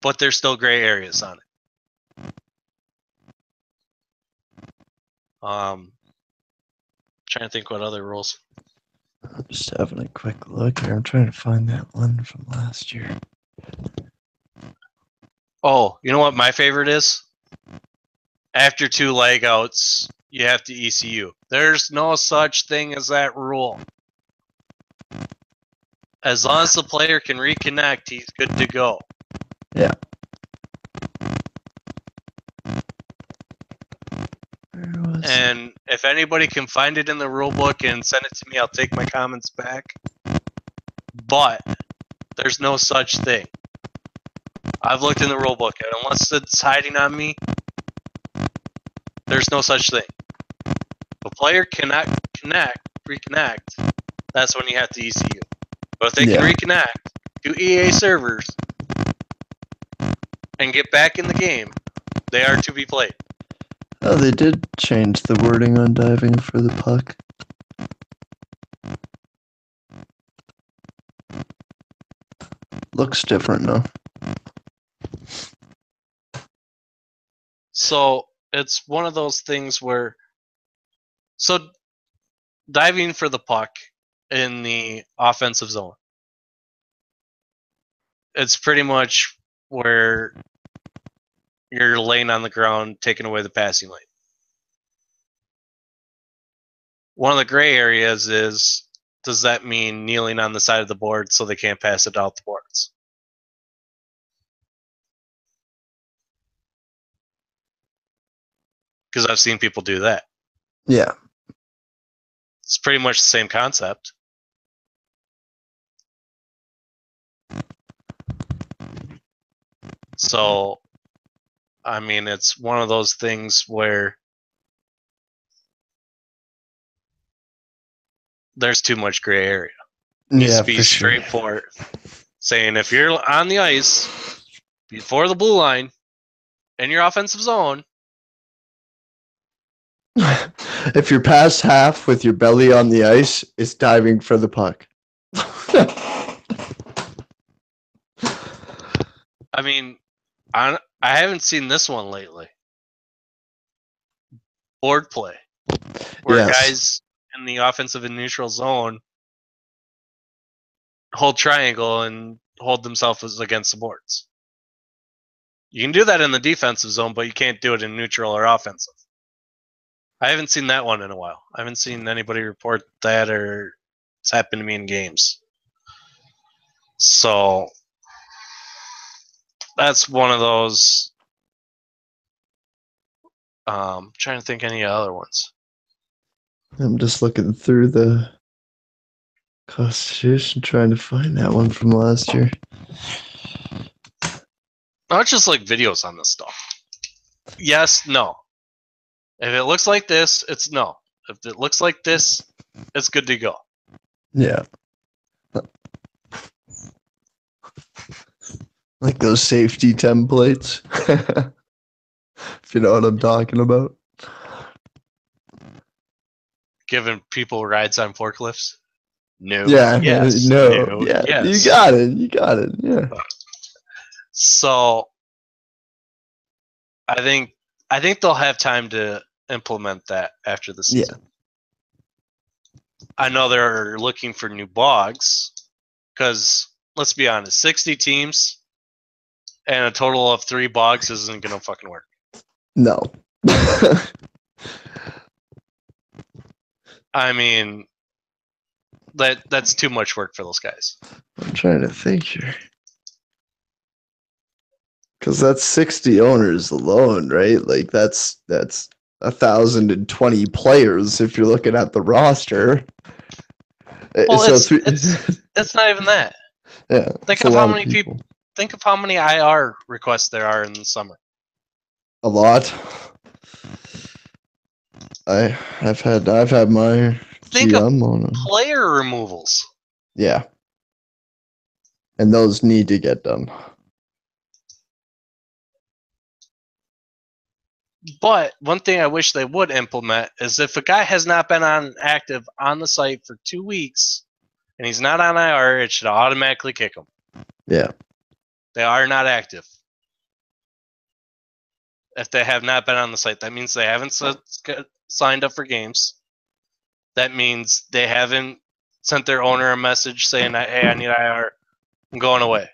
but there's still gray areas on it. Trying to think what other rules. I'm just having a quick look here. I'm trying to find that one from last year. Oh, you know what my favorite is? After 2 leg outs, you have to ECU. There's no such thing as that rule. As long as the player can reconnect, he's good to go. Yeah. And if anybody can find it in the rule book and send it to me, I'll take my comments back. But there's no such thing. I've looked in the rule book, and unless it's hiding on me, there's no such thing. If a player cannot reconnect, that's when you have to ECU. But if they can reconnect to EA servers and get back in the game, they are to be played. Oh, they did change the wording on diving for the puck. Looks different now. So it's one of those things where, so diving for the puck in the offensive zone, it's pretty much where you're laying on the ground, taking away the passing lane. One of the gray areas is, does that mean kneeling on the side of the board so they can't pass it out the boards? Because I've seen people do that. Yeah. It's pretty much the same concept. So, I mean, it's one of those things where there's too much gray area. It needs to be straightforward. Saying if you're on the ice before the blue line in your offensive zone, if you're past half with your belly on the ice, it's diving for the puck. I mean, I haven't seen this one lately. Board play, where guys in the offensive and neutral zone hold triangle and hold themselves against the boards. You can do that in the defensive zone, but you can't do it in neutral or offensive. I haven't seen that one in a while. I haven't seen anybody report that, or it's happened to me in games. So that's one of those. Trying to think any other ones. I'm just looking through the Constitution, trying to find that one from last year. Not just like videos on this stuff. Yes, no. If it looks like this, it's no. If it looks like this, it's good to go. Yeah. Like those safety templates. If you know what I'm talking about. Giving people rides on forklifts? No. Yeah. Yes. No. Yeah. Yes. You got it. You got it. Yeah. So I think they'll have time to implement that after the season. I know they're looking for new blogs because let's be honest, 60 teams and a total of 3 blogs isn't gonna fucking work. No. I mean, that's too much work for those guys. I'm trying to think here. Because that's 60 owners alone, right? Like that's 1,020 players if you're looking at the roster. Well, So it's not even that. Yeah, Think of how many people. Think of how many IR requests there are in the summer. A lot. I've had my Think GM of on them. Player removals. Yeah. And those need to get done. But one thing I wish they would implement is if a guy has not been on active on the site for 2 weeks and he's not on IR, it should automatically kick him. Yeah. They are not active. If they have not been on the site, that means they haven't signed up for games. That means they haven't sent their owner a message saying, hey, I need IR. I'm going away.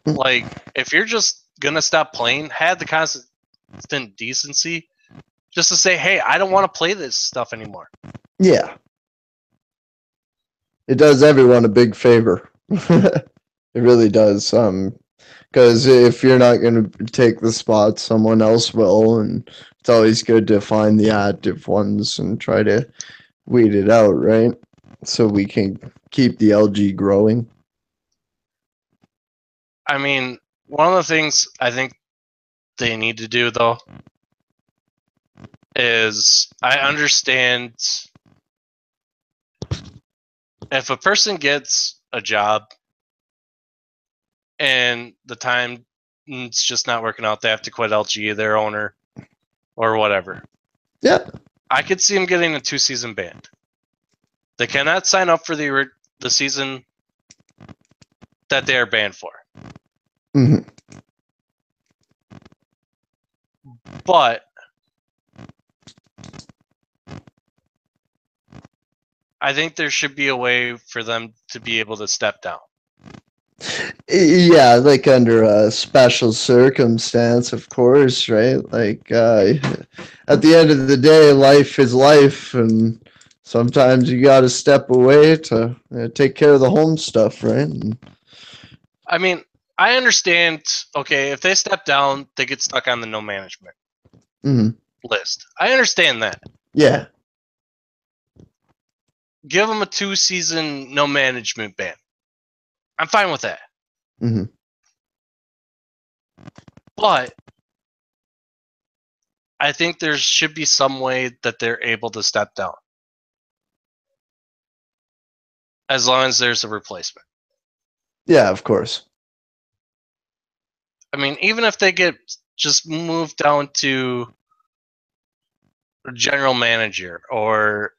Like, if you're just going to stop playing, have the constant decency just to say, hey, I don't want to play this stuff anymore. Yeah. It does everyone a big favor. It really does. Because if you're not going to take the spot, someone else will, and it's always good to find the active ones and try to weed it out, right? So we can keep the LG growing. I mean, one of the things I think they need to do, though, is I understand if a person gets a job and the time it's just not working out, they have to quit LG, their owner, or whatever. Yeah. I could see them getting a 2-season ban. They cannot sign up for the season that they are banned for. Mm-hmm. But I think there should be a way for them to be able to step down. Yeah, like under a special circumstance, of course, right? Like at the end of the day, life is life, and sometimes you got to step away to take care of the home stuff, right? I mean, I understand, okay, if they step down, they get stuck on the no management list. I understand that. Yeah. Give them a 2-season no management ban. I'm fine with that. Mm-hmm. But I think there should be some way that they're able to step down. As long as there's a replacement. Yeah, of course. I mean, even if they get just moved down to a general manager or,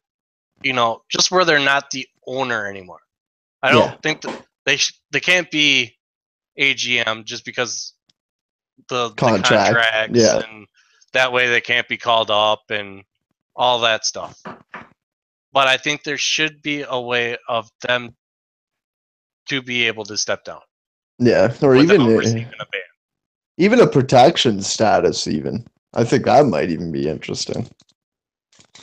just where they're not the owner anymore. I don't think that they can't be AGM just because the contracts and that way they can't be called up and all that stuff. But I think there should be a way of them to be able to step down. Yeah, or even receiving a ban. Even a protection status, even. I think that might even be interesting.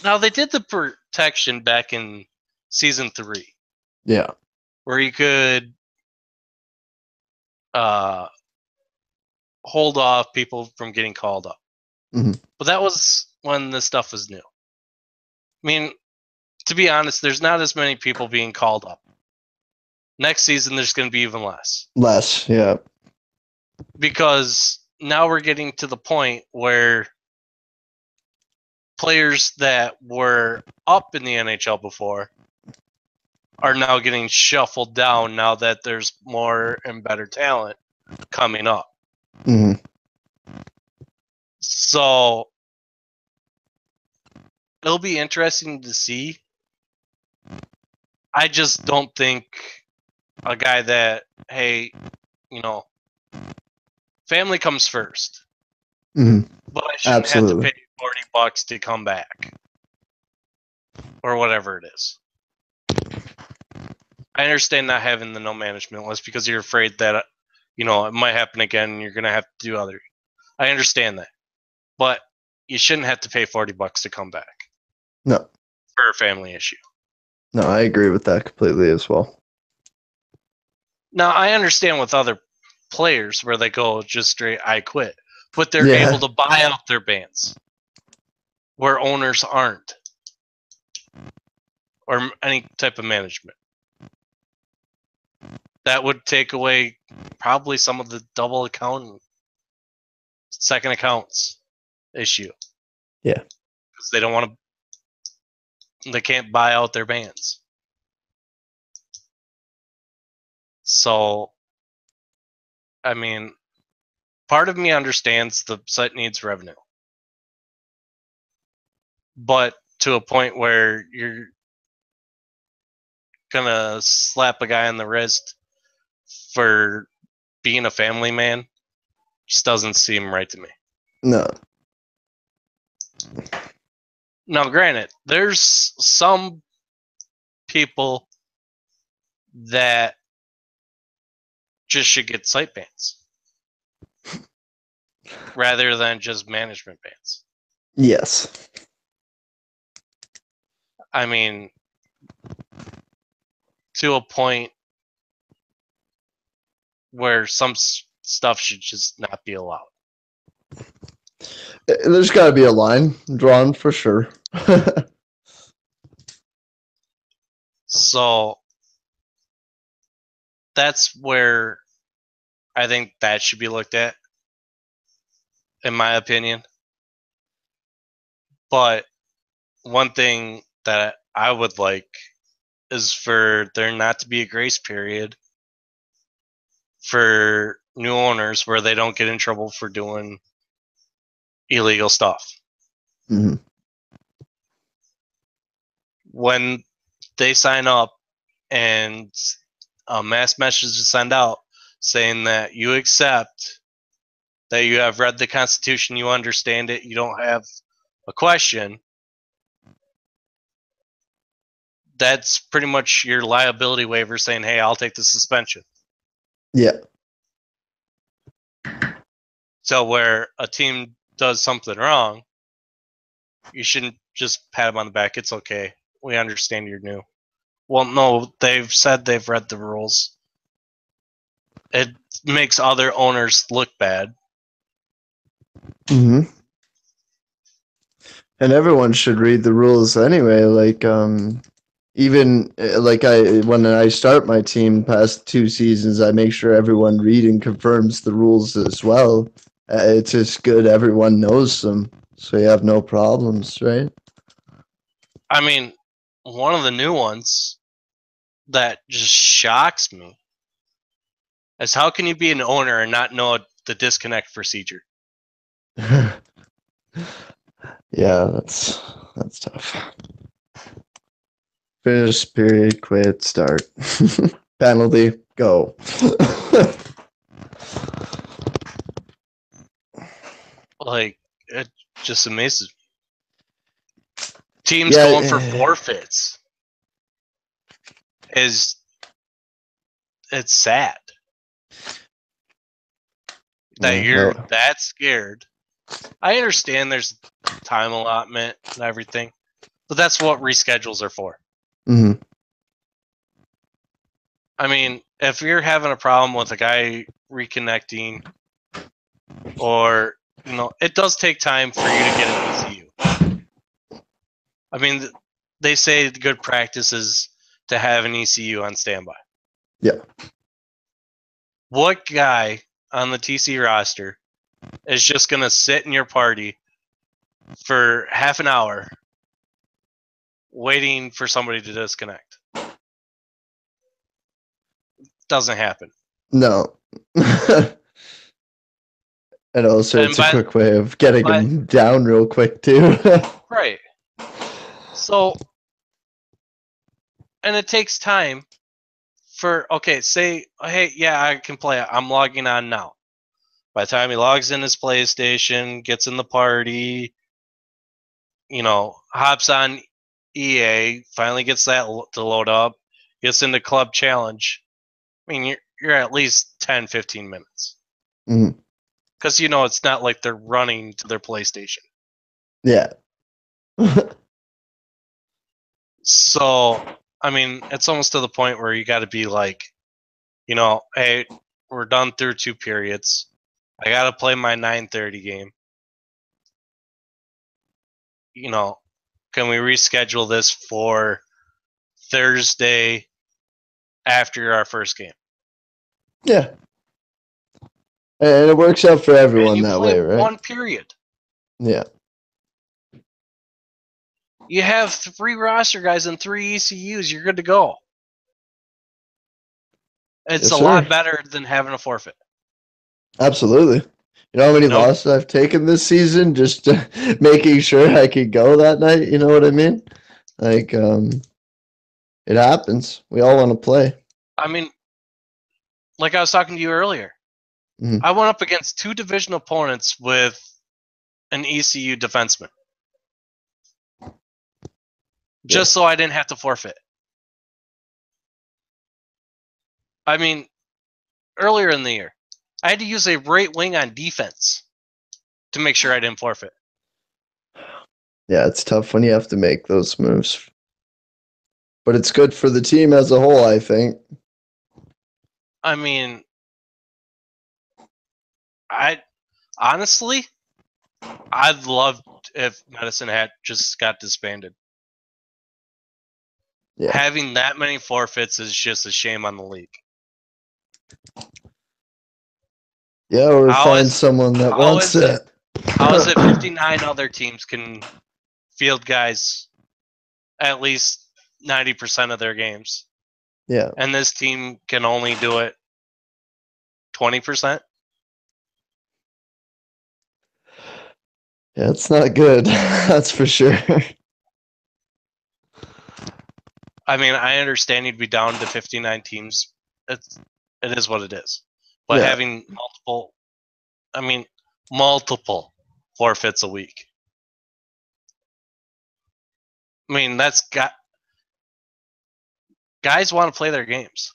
Now, they did the protection back in Season 3. Yeah. Where you could hold off people from getting called up. Mm-hmm. But that was when this stuff was new. I mean, to be honest, there's not as many people being called up. Next season, there's going to be even less. Less, yeah. Because now we're getting to the point where players that were up in the NHL before are now getting shuffled down now that there's more and better talent coming up. Mm-hmm. So it'll be interesting to see. I just don't think a guy that, hey, family comes first. Mm-hmm. But I shouldn't have to pay $40 to come back. or whatever it is. I understand not having the no management list because you're afraid that, you know, it might happen again and you're going to have to do other. I understand that. But you shouldn't have to pay $40 to come back. No. For a family issue. No, I agree with that completely as well. Now, I understand with other players where they go just straight, I quit. But they're able to buy out their bands. Where owners aren't. Or any type of management. That would take away probably some of the double account, second accounts issue. Yeah. Because they don't want to, they can't buy out their bands. So, I mean, part of me understands the site needs revenue. But to a point where you're gonna slap a guy on the wrist for being a family man just doesn't seem right to me. No. Now, granted, there's some people that just should get site bans rather than just management bans. Yes. I mean, to a point where some stuff should just not be allowed. There's got to be a line drawn for sure. So that's where I think that should be looked at, in my opinion. But one thing that I would like is for there not to be a grace period for new owners where they don't get in trouble for doing illegal stuff. Mm-hmm. When they sign up and a mass message is sent out saying that you accept, that you have read the Constitution, you understand it, you don't have a question, that's pretty much your liability waiver saying, hey, I'll take the suspension. Yeah. So where a team does something wrong, you shouldn't just pat them on the back. It's okay. We understand you're new. Well, no, they've said they've read the rules. It makes other owners look bad. Mm-hmm. And everyone should read the rules anyway. Like, even like when I start my team past 2 seasons, I make sure everyone read and confirms the rules as well. It's just good everyone knows them, so you have no problems, right? I mean, one of the new ones that just shocks me is how can you be an owner and not know the disconnect procedure? Yeah, that's tough. Finish, period, quit, start. Penalty, go. Like, it just amazes me. Teams going for forfeits it's sad that you're that scared. I understand there's time allotment and everything, but that's what reschedules are for. Mm-hmm. I mean, if you're having a problem with a guy reconnecting, or, you know, it does take time for you to get an ECU. I mean, they say the good practice is to have an ECU on standby. Yeah. What guy on the TC roster is just going to sit in your party for half an hour waiting for somebody to disconnect? Doesn't happen. No. And also, it's a quick way of getting them down real quick, too. Right. So, and it takes time for, okay, say, hey, yeah, I can play. I'm logging on now. By the time he logs in his PlayStation, gets in the party, you know, hops on EA finally gets that to load up, gets into Club Challenge, I mean, you're at least 10, 15 minutes. Mhm. Because, you know, it's not like they're running to their PlayStation. Yeah. So, I mean, it's almost to the point where you got to be like, you know, hey, we're done through 2 periods. I got to play my 9:30 game. You know, can we reschedule this for Thursday after our first game? Yeah. And it works out for And everyone you that play way, right? 1 period. Yeah. You have 3 roster guys and 3 ECUs. You're good to go. It's Yes, a sir. lot better than having a forfeit. Absolutely. You know how many Nope. losses I've taken this season just making sure I could go that night? You know what I mean? Like, it happens. We all want to play. I mean, like I was talking to you earlier, Mhm. I went up against 2 division opponents with an ECU defenseman. Just so I didn't have to forfeit. I mean, earlier in the year, I had to use a right wing on defense to make sure I didn't forfeit. Yeah, it's tough when you have to make those moves. But it's good for the team as a whole, I think. I mean, I honestly, I'd love if Medicine Hat just got disbanded. Yeah. Having that many forfeits is just a shame on the league. Yeah, or How find is- someone that how wants is it. How is it 59 other teams can field guys at least 90% of their games, Yeah. and this team can only do it 20%? Yeah, it's not good. That's for sure. I mean, I understand you'd be down to 59 teams. It is what it is. But Yeah. having multiple forfeits a week. I mean, guys want to play their games.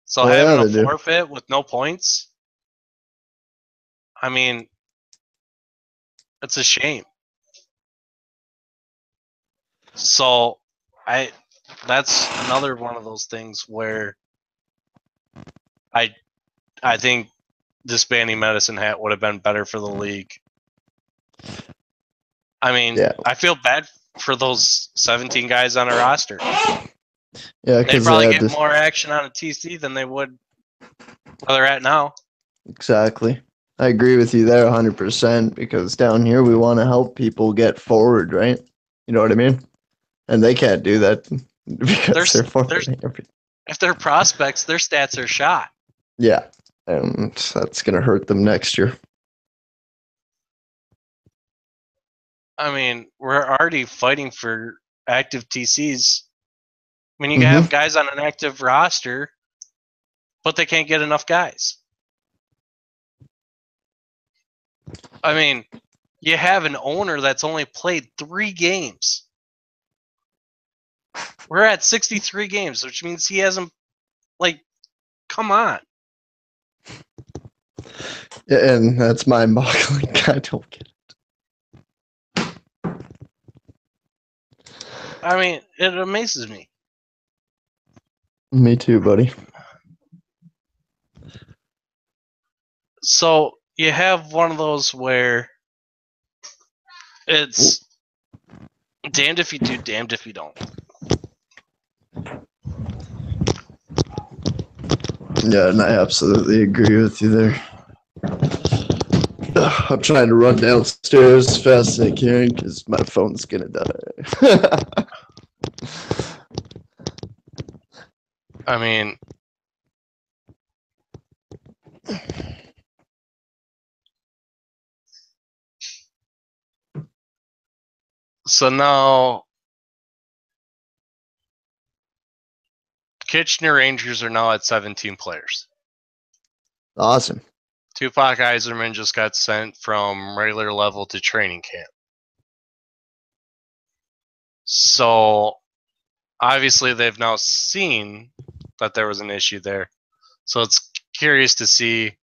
So Oh, having yeah, a they do. forfeit with no points, I mean, it's a shame. So that's another one of those things where I think disbanding Medicine Hat would have been better for the league. I mean, Yeah. I feel bad for those 17 guys on a roster. Yeah, They because they probably had get to. more action on a TC than they would where they're at now. Exactly. I agree with you there 100% because down here we want to help people get forward, right? You know what I mean? And they can't do that because they're forwarding everything. If they're prospects, their stats are shot. Yeah. And that's going to hurt them next year. I mean, we're already fighting for active TCs. I mean, you can have guys on an active roster, but they can't get enough guys. I mean, you have an owner that's only played 3 games. We're at 63 games, which means he hasn't, come on. Yeah, and that's mind-boggling. I don't get it. I mean, it amazes me. Me too, buddy. So you have one of those where it's damned if you do, damned if you don't. Yeah, and I absolutely agree with you there. I'm trying to run downstairs as fast as I can because my phone's gonna die. I mean, so now Kitchener Rangers are now at 17 players. Awesome. Tupac Eiserman just got sent from regular level to training camp. So obviously they've now seen that there was an issue there. So it's curious to see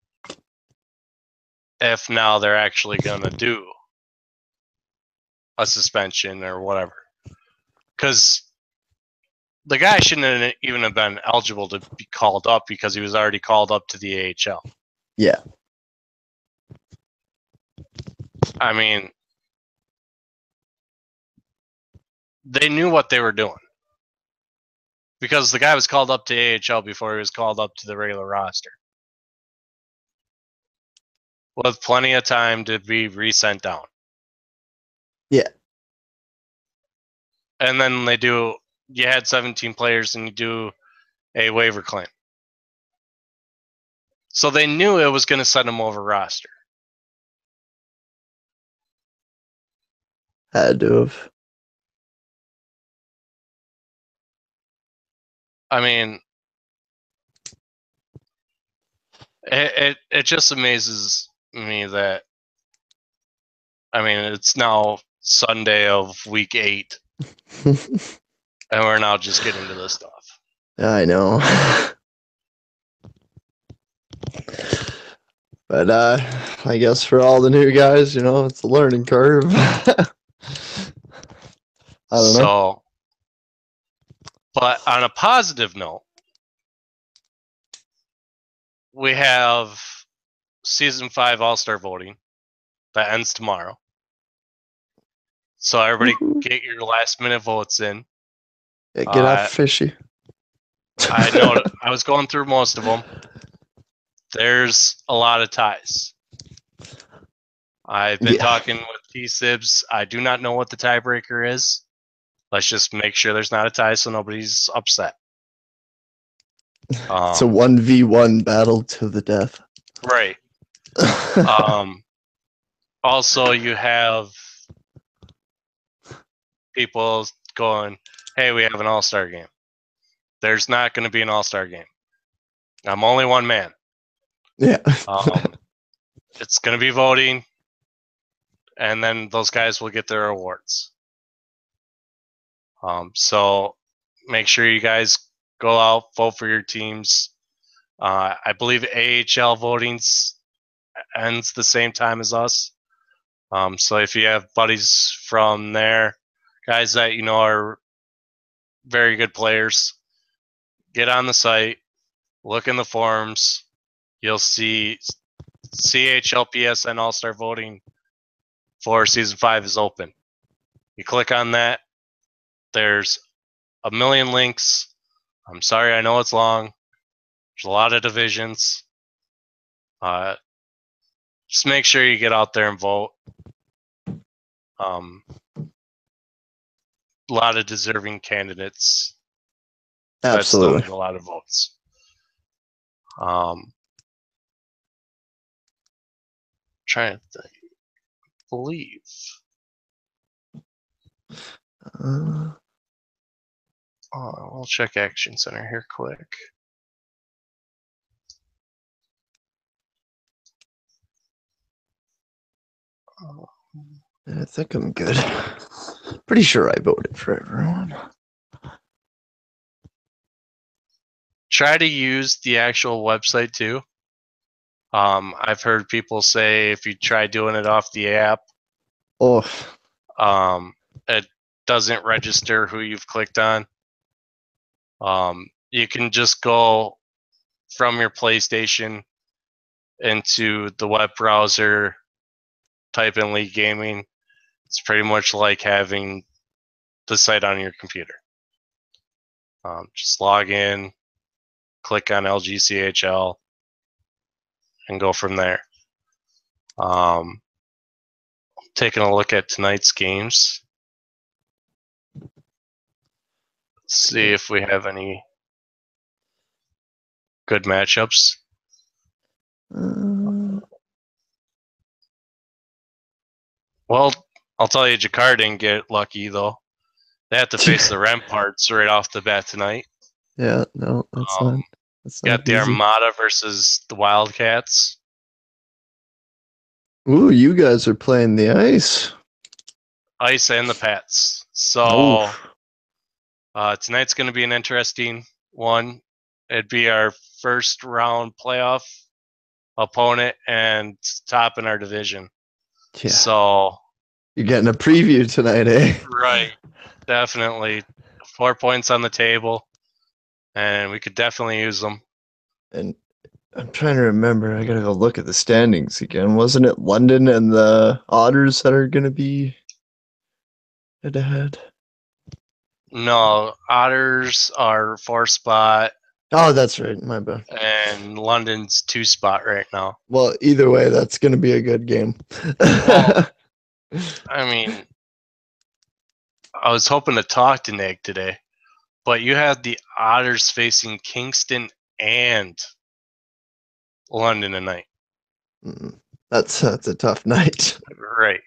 if now they're actually going to do a suspension or whatever. Because the guy shouldn't have even have been eligible to be called up because he was already called up to the AHL. Yeah. I mean, they knew what they were doing. Because the guy was called up to AHL before he was called up to the regular roster. With plenty of time to be resent down. Yeah. And then you had 17 players and you do a waiver claim. So they knew it was going to send him over roster. Had to have. I mean, it just amazes me that, I mean, it's now Sunday of week 8, and we're now just getting to this stuff. I know. But I guess for all the new guys, it's a learning curve. I don't know. But on a positive note, we have Season 5 All-Star voting that ends tomorrow. So everybody get your last-minute votes in. Yeah, get off fishy. I know. I was going through most of them. There's a lot of ties. I've been talking with T-Sibs. I do not know what the tiebreaker is. Let's just make sure there's not a tie so nobody's upset. It's a 1v1 battle to the death. Right. Also, you have people going, hey, we have an all-star game. There's not going to be an all-star game. I'm only one man. Yeah. It's going to be voting, and then those guys will get their awards. So make sure you guys go out, vote for your teams. I believe AHL voting ends the same time as us. So if you have buddies from there, guys that you know are very good players, get on the site, look in the forums. You'll see CHLPSN All-Star voting for Season 5 is open. You click on that. There's a million links. I'm sorry, I know it's long. There's a lot of divisions. Just make sure you get out there and vote. A lot of deserving candidates. That still need a lot of votes. Trying to believe. I'll check Action Center here quick. I think I'm good. Pretty sure I voted for everyone. Try to use the actual website too. I've heard people say if you try doing it off the app, it doesn't register who you've clicked on. You can just go from your PlayStation into the web browser, type in League Gaming. It's pretty much like having the site on your computer. Just log in, click on LGCHL, and go from there. Taking a look at tonight's games. See if we have any good matchups. Well, I'll tell you, Jakar didn't get lucky, though. They have to face the Ramparts right off the bat tonight. Yeah, no, that's not got the easy. Armada versus the Wildcats. Ooh, you guys are playing the ice. Ice and the Pats. So tonight's going to be an interesting one. It'd be our first round playoff opponent and top in our division. Yeah. So you're getting a preview tonight, eh? Right. Definitely 4 points on the table, and we could definitely use them. And I'm trying to remember. I gotta go look at the standings again. Wasn't it London and the Otters that are gonna be head to head? No, Otters are 4 spot, Oh, that's right. My bad. and London's 2 spot right now. Well, either way, that's gonna be a good game. Well, I mean, I was hoping to talk to Nick today, but you have the Otters facing Kingston and London tonight. That's a tough night. Right.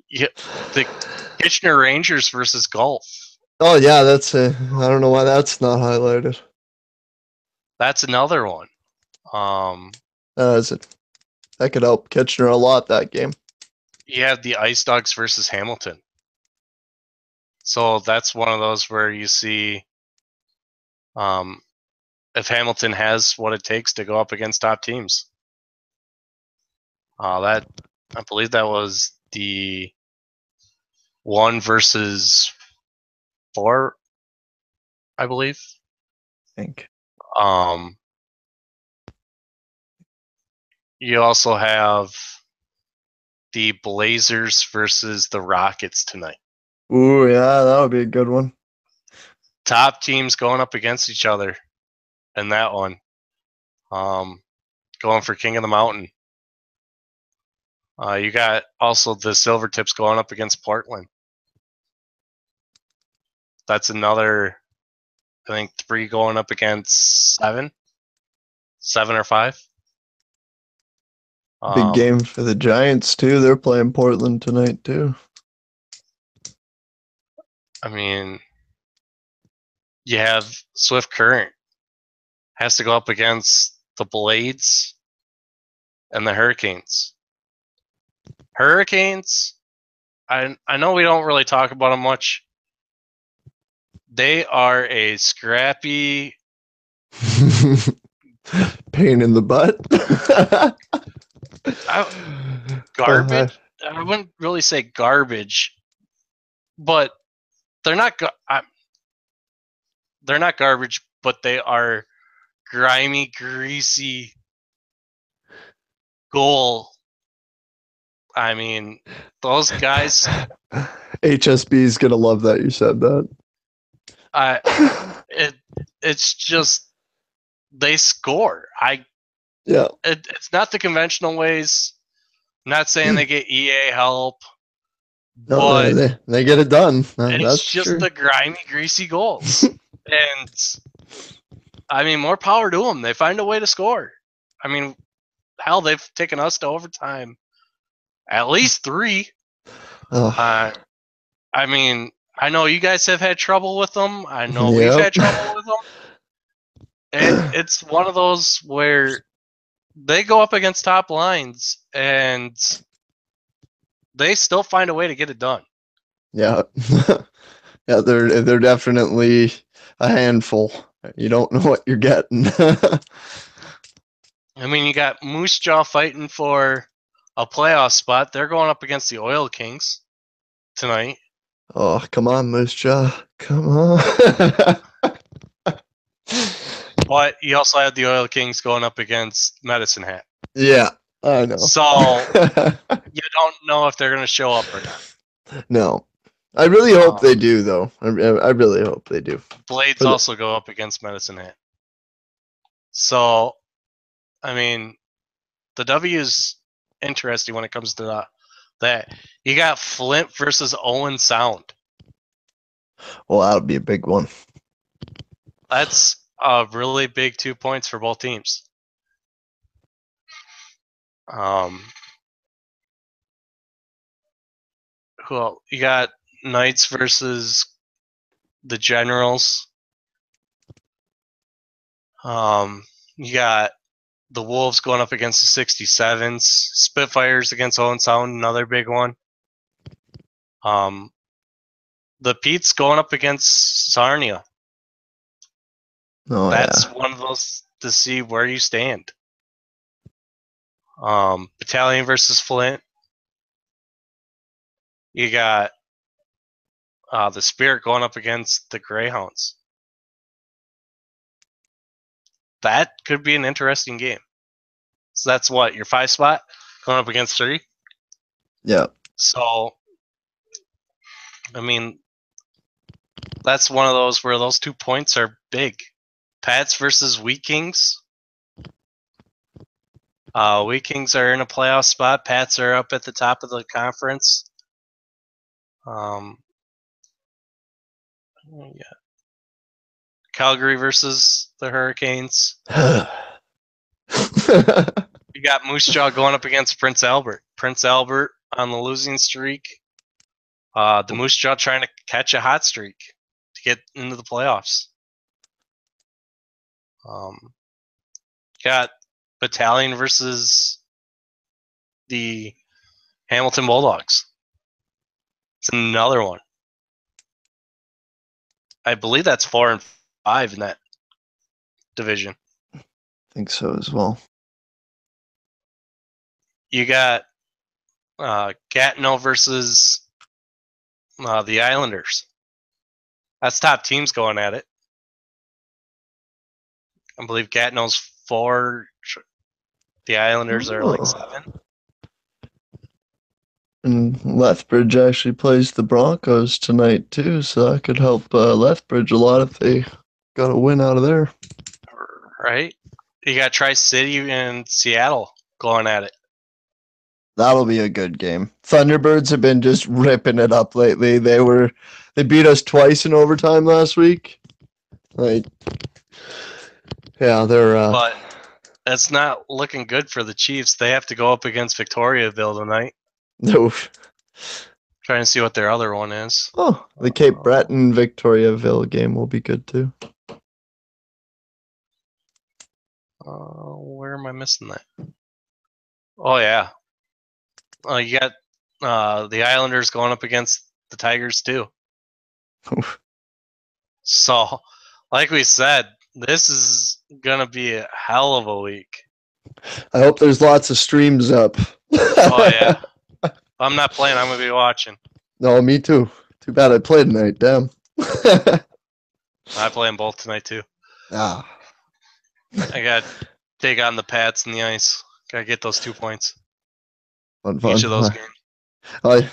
Yeah, the Kitchener Rangers versus Golf. Oh yeah, that's I don't know why that's not highlighted. That's another one. That could help Kitchener a lot, that game. You have the Ice Dogs versus Hamilton. So that's one of those where you see if Hamilton has what it takes to go up against top teams. That I believe that was the 1 versus 4, I believe. I think. You also have the Blazers versus the Rockets tonight. Ooh, yeah, that would be a good one. Top teams going up against each other in that one. Going for King of the Mountain. You got also the Silvertips going up against Portland. That's another, I think, 3 going up against 7 or 5. Big game for the Giants too. They're playing Portland tonight too. I mean, you have Swift Current has to go up against the Blades and the Hurricanes. Hurricanes, I know we don't really talk about them much. They are a scrappy pain in the butt. Garbage. I wouldn't really say garbage, but they're not. They're not garbage, but they are grimy, greasy goal. I mean, those guys. HSB is gonna love that you said that. It's just they score. It's not the conventional ways. I'm not saying they get EA help. No, but they get it done. It's That's just true. the grimy, greasy goals. And I mean, more power to them. They find a way to score. I mean, hell, they've taken us to overtime at least 3. I mean, I know you guys have had trouble with them. I know we've had trouble with them. It's one of those where they go up against top lines and they still find a way to get it done. Yeah. Yeah, they're definitely a handful. You don't know what you're getting. I mean, you got Moose Jaw fighting for a playoff spot. They're going up against the Oil Kings tonight. Oh, come on, Moose Jaw. Come on. But you also have the Oil Kings going up against Medicine Hat. Yeah, I know. So you don't know if they're going to show up or not. No. I really hope they do, though. I really hope they do. Blades also go up against Medicine Hat. So, I mean, the W is interesting when it comes to that. You got Flint versus Owen Sound. Well, that'll be a big one. That's a really big 2 points for both teams. Well, you got Knights versus the Generals. You got the Wolves going up against the 67s. Spitfires against Owen Sound, another big one. The the Pete's going up against Sarnia. Oh, That's yeah. one of those to see where you stand. Battalion versus Flint. You got the Spirit going up against the Greyhounds. That could be an interesting game. So that's what, your 5 spot going up against 3? Yeah. So, I mean, that's one of those where those 2 points are big. Pats versus Wheat Kings. Wheat Kings are in a playoff spot. Pats are up at the top of the conference. Yeah. Calgary versus the Hurricanes. You got Moose Jaw going up against Prince Albert. Prince Albert on the losing streak. The Moose Jaw trying to catch a hot streak to get into the playoffs. Got Battalion versus the Hamilton Bulldogs. It's another one. I believe that's 4 and 5 in that division. I think so as well. You got Gatineau versus the Islanders. That's top teams going at it. I believe Gatineau's 4. The Islanders are like 7. And Lethbridge actually plays the Broncos tonight too, so that could help Lethbridge a lot if they got a win out of there. Right? You got Tri-City and Seattle going at it. That'll be a good game. Thunderbirds have been just ripping it up lately. They beat us twice in overtime last week. Like, yeah, they're. But that's not looking good for the Chiefs. They have to go up against Victoriaville tonight. No. Trying to see what their other one is. Oh, the Cape Breton Victoriaville game will be good too. Where am I missing that? Oh yeah. You got the Islanders going up against the Tigers too. So, like we said, this is gonna be a hell of a week. I hope there's lots of streams up. Oh yeah. I'm not playing. I'm gonna be watching. No, me too. Too bad I played tonight. Damn. I play them both tonight too. Ah. I got to take on the Pats and the Ice. Gotta get those 2 points. Fun. Each of those games.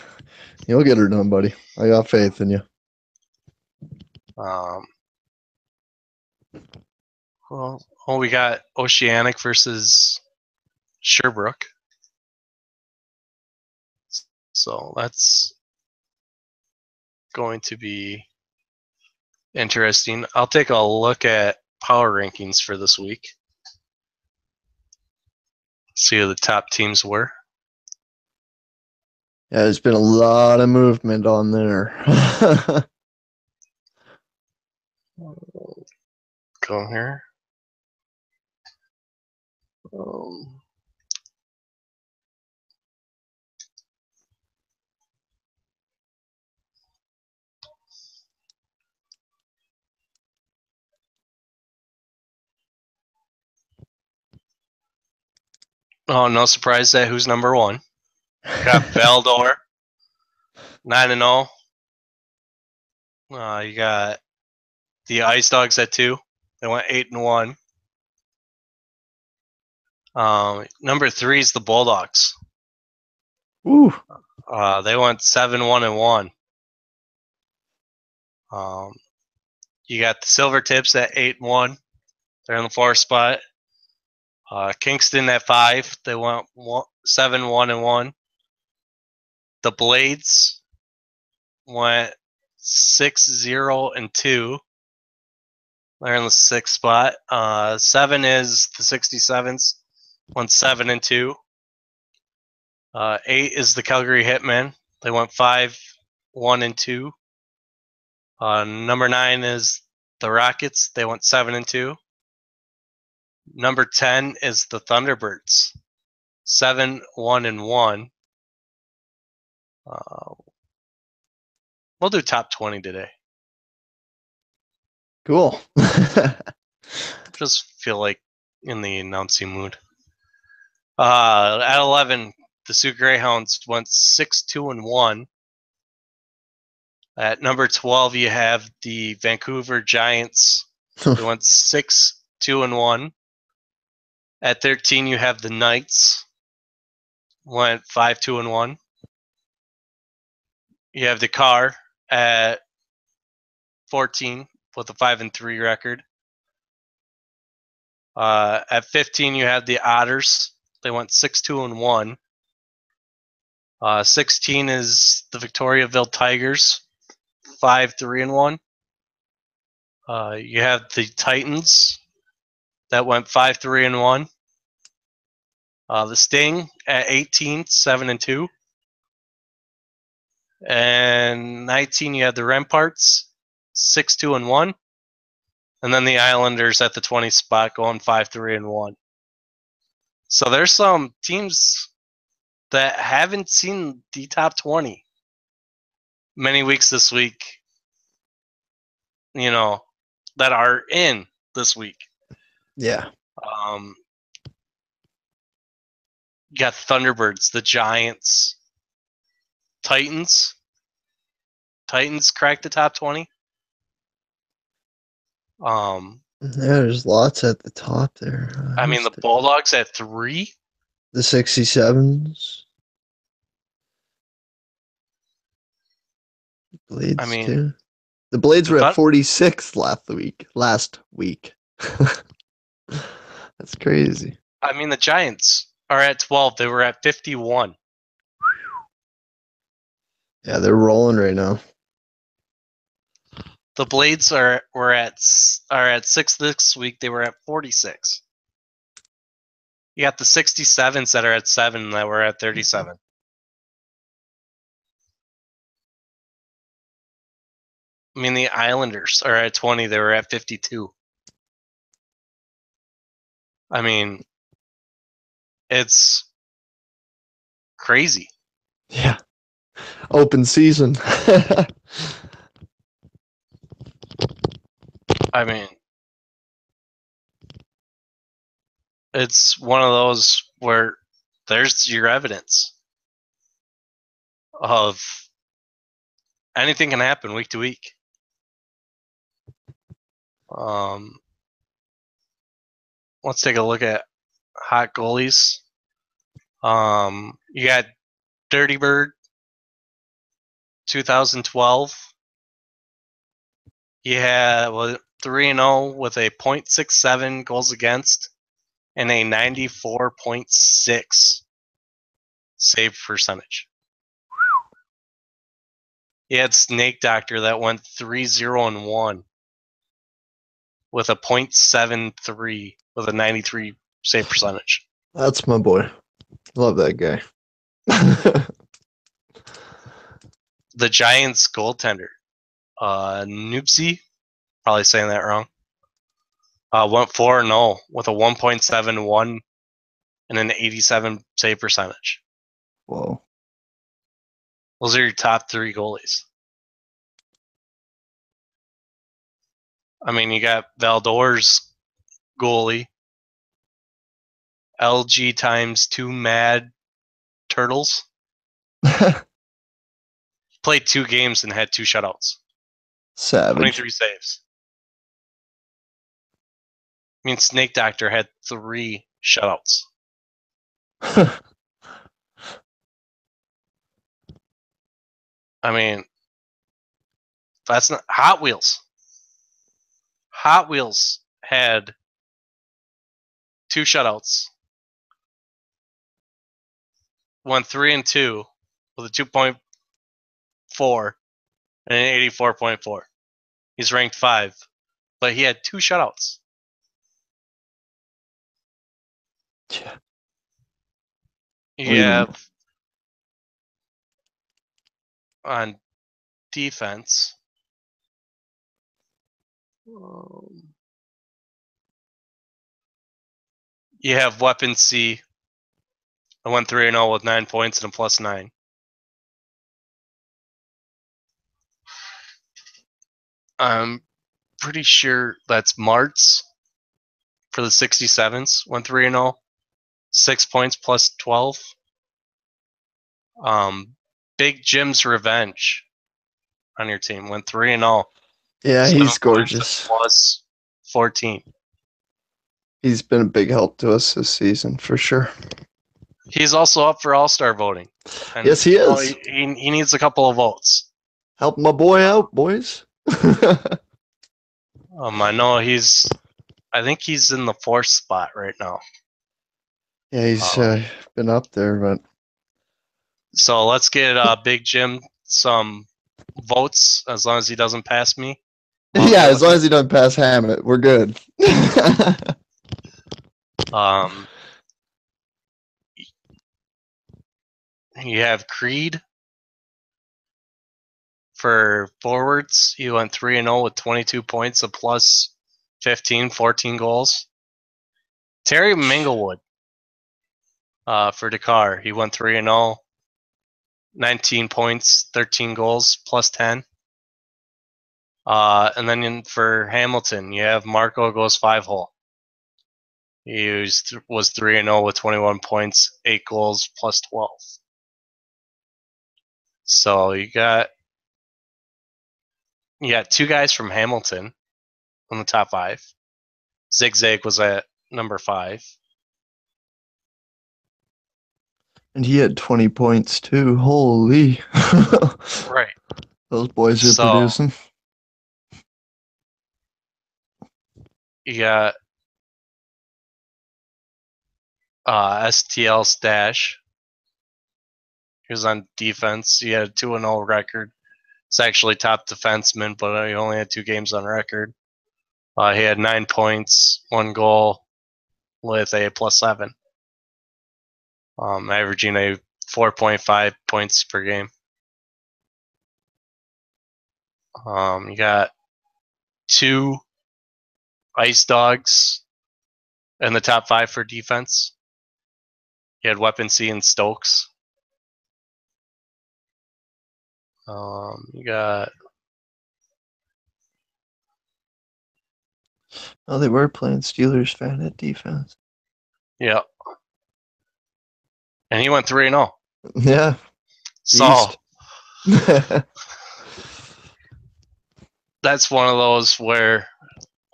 You'll get her done, buddy. I got faith in you. We got Oceanic versus Sherbrooke. So that's going to be interesting. I'll take a look at power rankings for this week. See who the top teams were. Yeah, there's been a lot of movement on there. Go here. Oh, no surprise that who's number 1. Got Valdor, 9-0. You got the Ice Dogs at 2. They went 8-1. Number 3 is the Bulldogs. Ooh. They went 7-1-1. You got the Silver Tips at 8-1. They're in the 4th spot. Kingston at 5. They went 7-1-1. The Blades went 6-0-2. They're in the 6th spot. 7 is the 67s. Went 7-2. 8 is the Calgary Hitmen. They went 5-1-2. Number 9 is the Rockets. They went 7-2. Number 10 is the Thunderbirds. 7-1-1. We'll do top 20 today. Cool. Just feel like in the announcing mood. At 11, the Sioux Greyhounds went 6-2-1. At number 12, you have the Vancouver Giants. They went 6-2-1. At 13, you have the Knights. Went 5-2-1. You have the Car at 14 with a 5-3 record. At 15, you have the Otters. They went 6-2-1. 16 is the Victoriaville Tigers, 5-3-1. You have the Titans that went 5-3-1. The Sting at 18, 7-2. And 19, you have the Ramparts, 6-2-1. And then the Islanders at the 20 spot going 5-3-1. So there's some teams that haven't seen the top 20 many weeks this week, that are in this week. Yeah. You got Thunderbirds, the Giants, Titans. Titans cracked the top 20. There's lots at the top there. I mean, the Bulldogs at 3. The 67s. Blades, I mean, too. The Blades were at 46 last week. That's crazy. I mean, the Giants are at 12. They were at 51. Yeah, they're rolling right now. The Blades are at 6 this week. They were at 46. You got the 67s that are at 7 that were at 37. I mean, the Islanders are at 20. They were at 52. I mean, it's crazy. Yeah. Open season. I mean, it's one of those where there's your evidence of anything can happen week to week. Let's take a look at hot goalies. You got Dirty Bird, 2012. He had 3-0 with a .67 goals against and a 94.6 save percentage. He had Snake Doctor that went 3-0-1 with a .73 with a 93 save percentage. That's my boy. Love that guy. The Giants goaltender, Noopsy, probably saying that wrong, went 4-0 with a 1.71 and an 87 save percentage. Whoa. Those are your top 3 goalies. I mean, you got Valdor's goalie, LG times 2 Mad Turtles. Played 2 games and had 2 shutouts. Savage. 23 saves. I mean, Snake Doctor had 3 shutouts. I mean, that's not Hot Wheels. Hot Wheels had 2 shutouts. Won 3-2 with a 2.4 and an 84.4. He's ranked 5, but he had 2 shutouts. Yeah. You have on defense. You have Weapon C. I went 3-0 with 9 points and a +9. I'm pretty sure that's Martz for the 67s. Went 3-0. 6 points plus 12. Big Jim's Revenge on your team. Went 3-0. Yeah, 7 he's points gorgeous. plus 14. He's been a big help to us this season for sure. He's also up for All-Star voting. And, yes, he is. He needs a couple of votes. Help my boy out, boys. I know I think he's in the 4th spot right now. Yeah, he's been up there, but. So let's get Big Jim some votes as long as he doesn't pass me. Yeah, as long as he doesn't pass Hammett, we're good. You have Creed for forwards. He went 3-0 with 22 points, a plus 15, 14 goals. Terry Minglewood for Dakar. He went 3-0, 19 points, 13 goals, plus 10. And then for Hamilton, you have Marco goes 5-hole. He was 3-0 with 21 points, 8 goals, plus 12. So you got 2 guys from Hamilton on the top 5. Zigzag was at number 5. And he had 20 points too. Holy. Right. Those boys are producing. You got STL Stash. He was on defense. He had a 2-0 record. It's actually top defenseman, but he only had 2 games on record. He had 9 points, 1 goal, with a plus 7. Averaging a 4.5 points per game. You got 2 Ice Dogs in the top 5 for defense. You had Weapon C and Stokes. You got. Oh, they were playing Steelers fan at defense. Yeah. And he went 3-0. Yeah. So that's one of those where,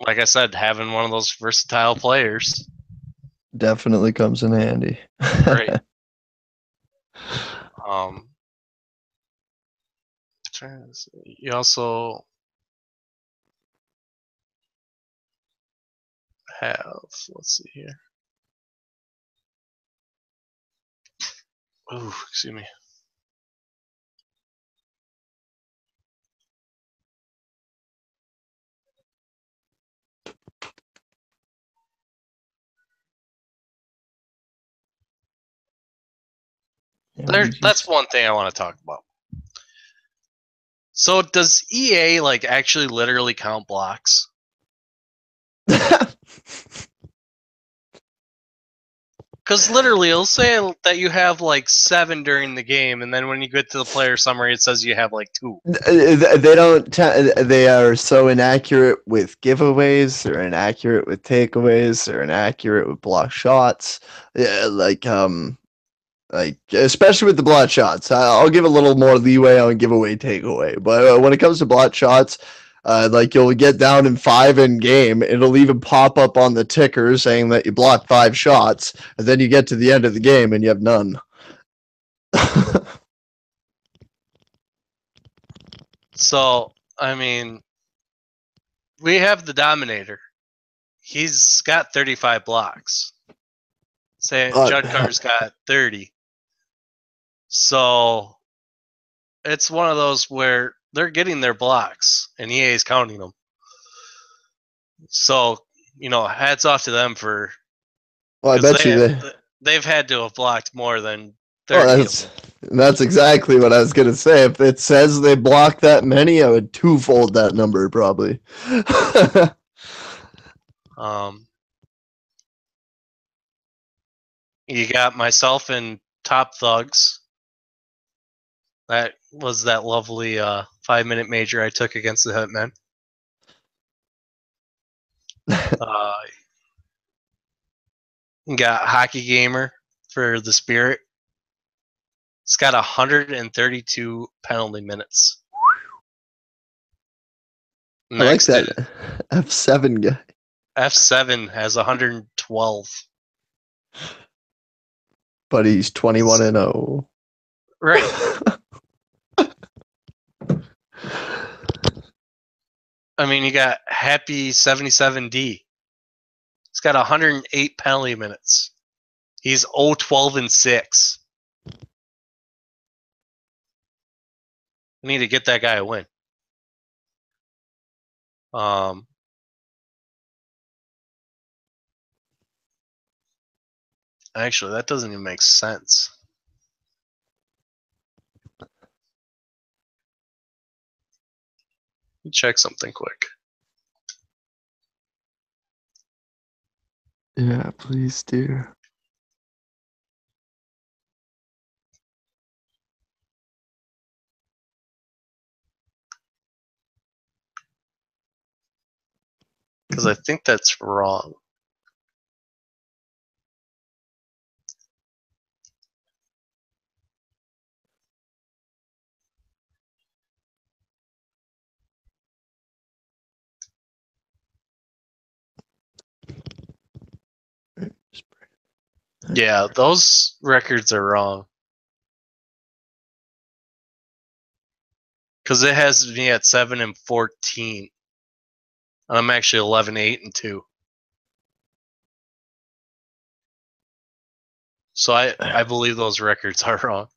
like I said, having one of those versatile players definitely comes in handy. Right. You also have, let's see here. Ooh, excuse me. That's one thing I want to talk about. So does EA like actually literally count blocks? Because literally it'll say that you have like 7 during the game, and then when you get to the player summary it says you have like 2. They don't they are so inaccurate with giveaways, they're inaccurate with takeaways, they're inaccurate with block shots. Yeah, like especially with the block shots. I'll give a little more leeway on giveaway takeaway, but when it comes to block shots, like you'll get down in 5 in game, it'll even pop up on the ticker saying that you blocked 5 shots, and then you get to the end of the game and you have none. So, I mean, we have the Dominator. He's got 35 blocks. Say Judcar's got 30. So it's one of those where they're getting their blocks and EA is counting them. So, hats off to them for. Well, I bet they've had to have blocked more than 30 of them. That's exactly what I was gonna say. If it says they blocked that many, I would twofold that number probably. You got myself and Top Thugs. That was that lovely 5-minute major I took against the Hitmen. You got Hockey Gamer for the Spirit. It's got 132 penalty minutes. I like Next, that F7 guy. F7 has 112. But he's 21-0. Right. I mean, you got Happy 77D. He's got 108 penalty minutes. He's 0-12-6. We need to get that guy a win. Actually, that doesn't even make sense. Let me check something quick. Yeah, please do. Because I think that's wrong. Yeah, those records are wrong. Because it has me at 7-14. And I'm actually 11-8-2. So I believe those records are wrong.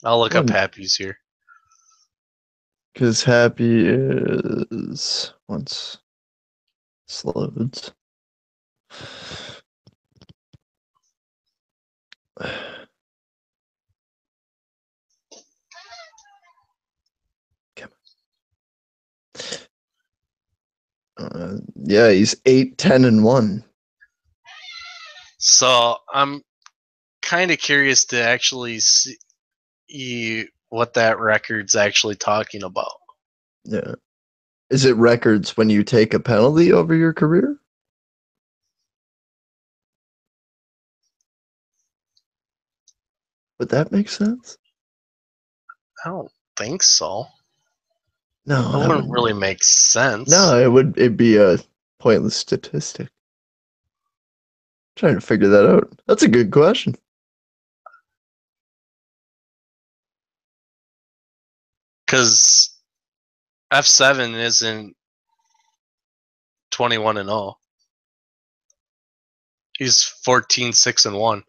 I'll look up Happy's here. Because Happy is once this loads. Yeah, he's 8-10-1. So I'm kind of curious to actually see what that record's actually talking about. Yeah. Is it records when you take a penalty over your career? Would that make sense? I don't think so. No, That wouldn't really make sense. No, it'd be a pointless statistic. Trying to figure that out. That's a good question. Because F7 isn't 21-0. He's 14-6-1.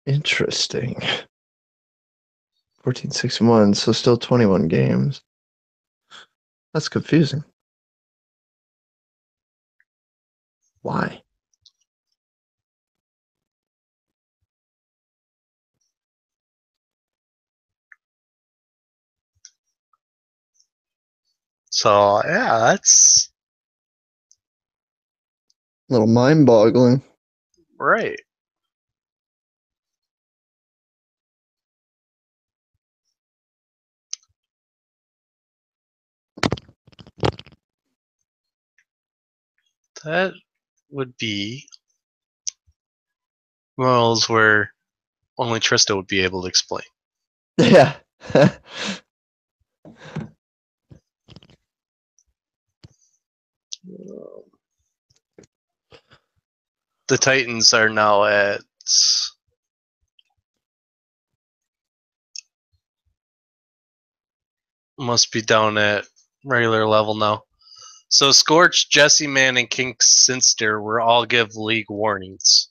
Interesting. 14-6-1, so still 21 games. That's confusing. Why? So yeah, that's A little mind-boggling. right. That would be one of those where only Trista would be able to explain. Yeah. The Titans are now at must be down at regular level now. So Scorch, Jesse Man, and King Sinster were all give league warnings.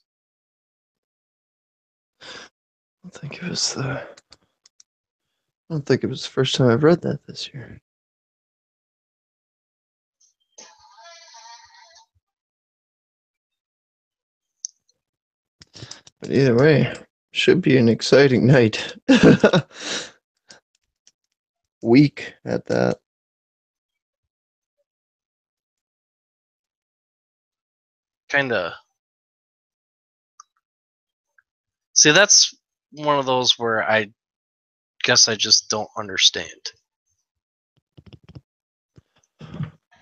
I don't think it was the first time I've read that this year. But either way, should be an exciting night. Week at that. Kinda. See, that's one of those where I guess I just don't understand.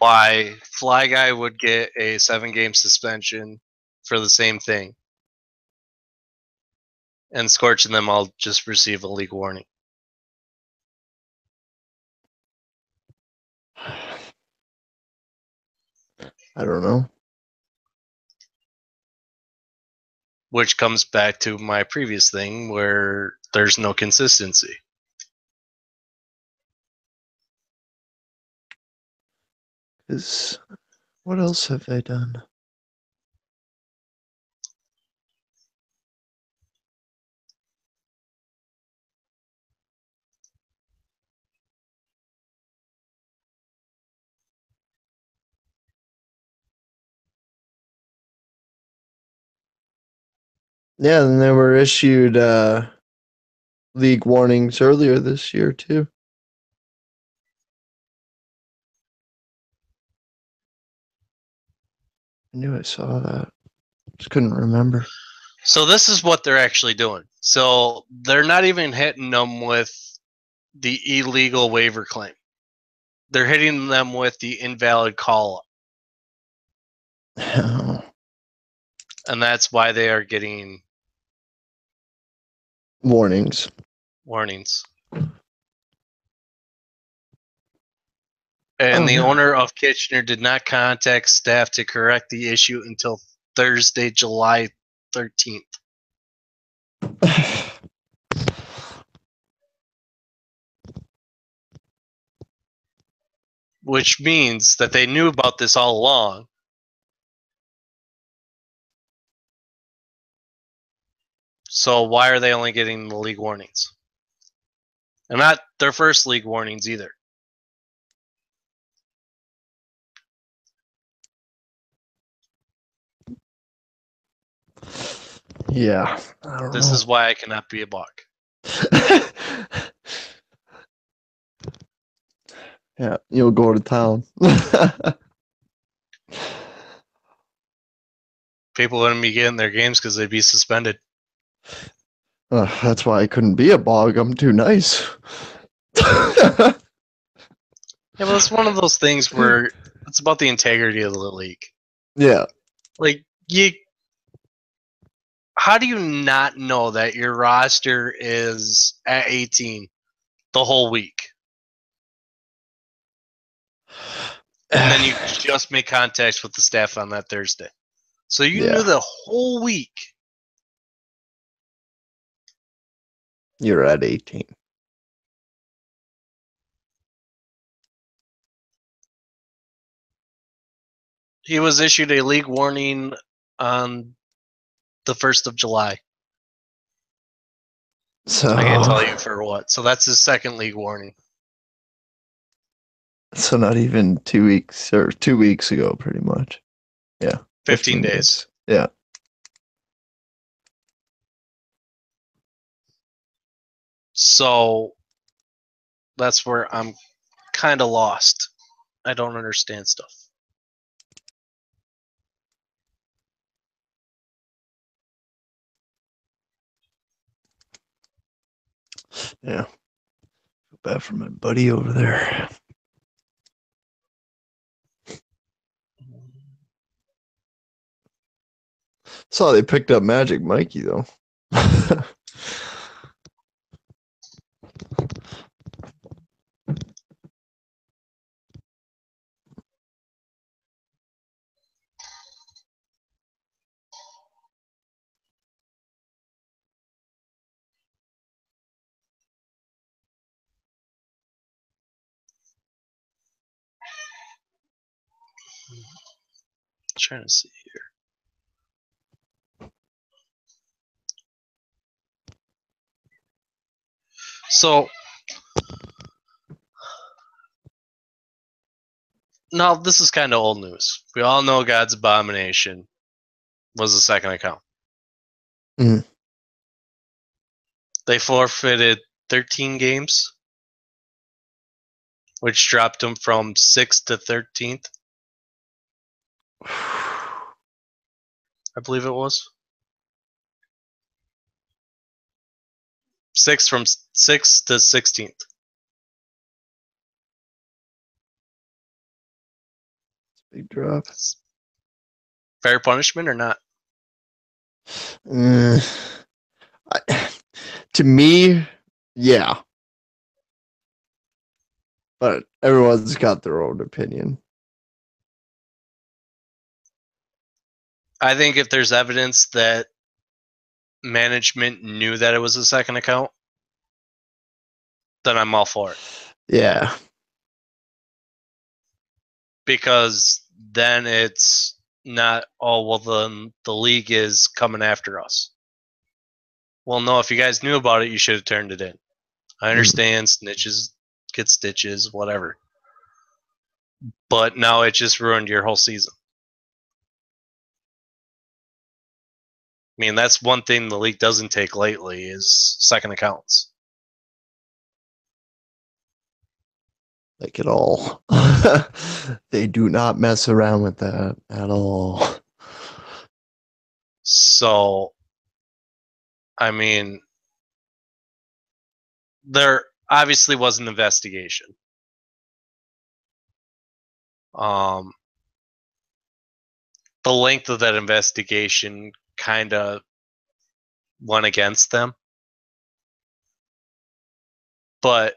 why Fly Guy would get a 7-game suspension for the same thing, and Scorch and them all just receive a league warning. I don't know. Which comes back to my previous thing where there's no consistency. What else have they done? Yeah, and they were issued league warnings earlier this year too. I knew I saw that. Just couldn't remember. So this is what they're actually doing. So they're not even hitting them with the illegal waiver claim. They're hitting them with the invalid call up. And that's why they are getting Warnings. And the owner of Kitchener did not contact staff to correct the issue until Thursday, July 13th. Which means that they knew about this all along. So why are they only getting the league warnings? And not their first league warnings either. Yeah. I don't This know. is why I cannot be a buck. Yeah, you'll go to town. People wouldn't be getting their games because they'd be suspended. That's why I couldn't be a bog. I'm too nice. Yeah, but it's one of those things where it's about the integrity of the league. Yeah. Like, how do you not know that your roster is at 18 the whole week? And then you just make contacts with the staff on that Thursday. So you knew the whole week. You're at 18. He was issued a league warning on the 1st of July. So I can't tell you for what. So that's his second league warning. So not even 2 weeks or 2 weeks ago, pretty much. Yeah. 15 days. Yeah. So that's where I'm kind of lost. I don't understand stuff. Yeah. Feel bad for my buddy over there. Saw they picked up Magic Mikey though. Trying to see here. So now this is kind of old news. We all know God's Abomination was the second account. Mm. They forfeited 13 games, which dropped him from 6th to 13th. I believe it was. 6th from 6th to 16th. Big drop. Fair punishment or not? To me, yeah. But everyone's got their own opinion. I think if there's evidence that management knew that it was a second account, then I'm all for it. Yeah. Because then it's not, oh, well, the league is coming after us. Well, no, if you guys knew about it, you should have turned it in. I understand snitches get stitches, whatever. But now it just ruined your whole season. I mean, that's one thing the league doesn't take lightly is second accounts. Like at all. They do not mess around with that at all. So, I mean, there obviously was an investigation. The length of that investigation kind of went against them. But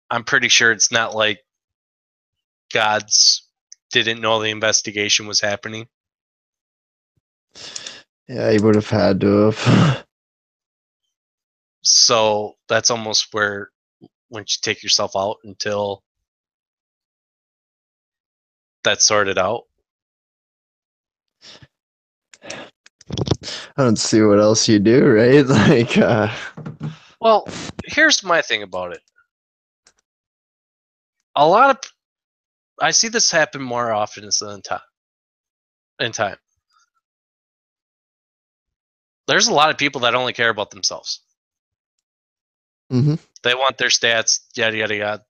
I'm pretty sure it's not like gods didn't know the investigation was happening. Yeah, he would have had to have. So that's almost where once you take yourself out until that's sorted out. I don't see what else you do, right? Like, Well, here's my thing about it. A lot of I see this happen more often in time. There's a lot of people that only care about themselves. mm-hmm. They want their stats, yada yada yada.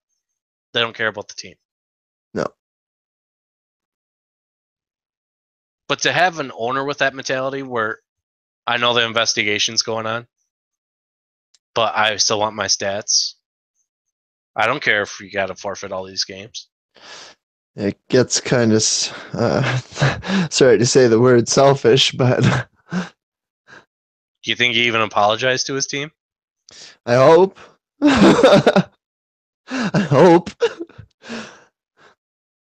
They don't care about the team. No. But to have an owner with that mentality where I know the investigation's going on, but I still want my stats. I don't care if you got to forfeit all these games. It gets kind of, sorry to say the word selfish, but Do you think he even apologized to his team? I hope. I hope.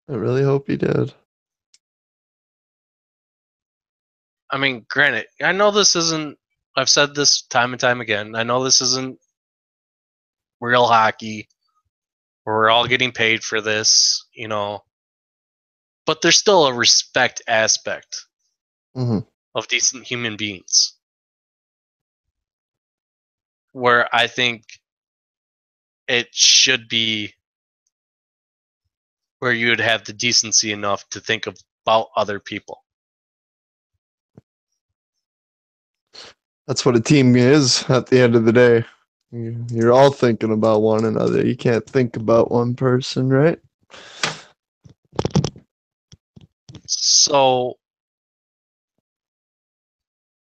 I really hope he did. I mean, granted, I know this isn't, I've said this time and time again, I know this isn't real hockey. We're all getting paid for this, you know. But there's still a respect aspect of decent human beings. Where I think it should be where you would have the decency enough to think about other people. That's what a team is at the end of the day. You're all thinking about one another. You can't think about one person, right? So,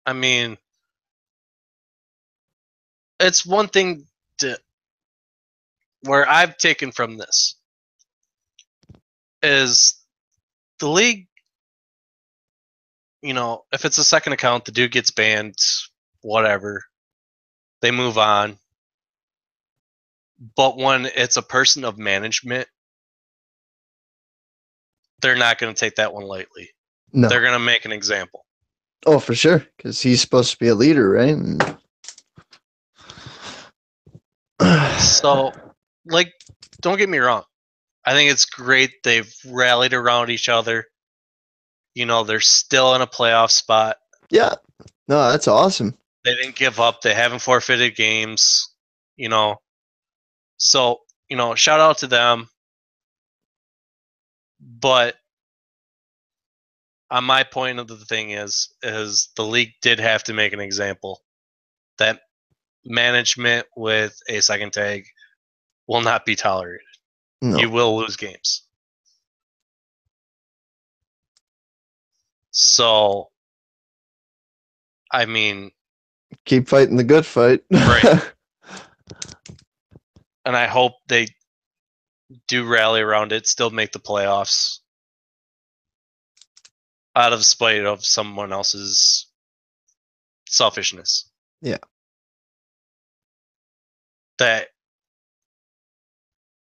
I mean, it's one thing to where I've taken from this is the league, you know, if it's a second account, the dude gets banned, whatever, they move on. But when it's a person of management, they're not going to take that one lightly. No. They're going to make an example. Oh, for sure, because he's supposed to be a leader, right? So, like, don't get me wrong. I think it's great they've rallied around each other. You know, they're still in a playoff spot. Yeah. No, that's awesome. They didn't give up. They haven't forfeited games, you know. So, you know, shout out to them. But on my point of the thing is the league did have to make an example that management with a second tag will not be tolerated. No. You will lose games. So, I mean, keep fighting the good fight. Right. And I hope they do rally around it, still make the playoffs. out of spite of someone else's selfishness. Yeah. That,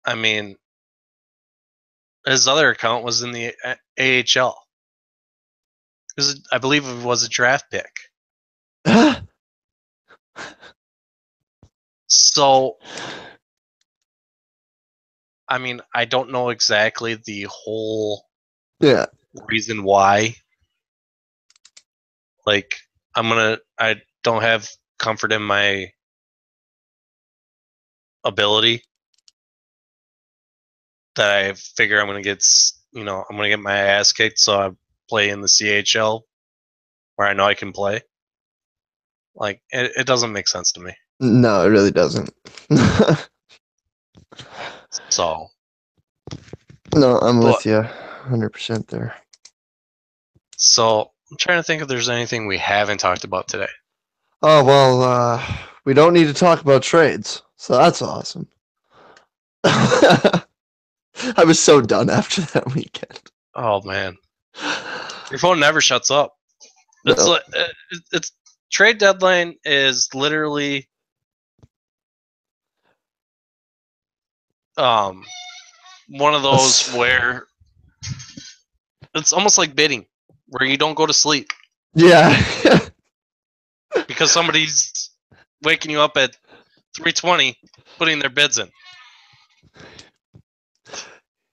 I mean, his other account was in the AHL. I believe it was a draft pick. So, I mean, I don't know exactly the whole reason why. Like, I don't have comfort in my ability that I figure I'm going to get, I'm going to get my ass kicked, so I play in the CHL where I know I can play. Like, it doesn't make sense to me. No, it really doesn't. So. No, I'm with you 100% there. So, I'm trying to think if there's anything we haven't talked about today. Oh, well, we don't need to talk about trades, so that's awesome. I was so done after that weekend. Oh, man. Your phone never shuts up. No. It's like, it's trade deadline is literally one of those where it's almost like bidding, where you don't go to sleep. Yeah. Because somebody's waking you up at 3:20 putting their bids in.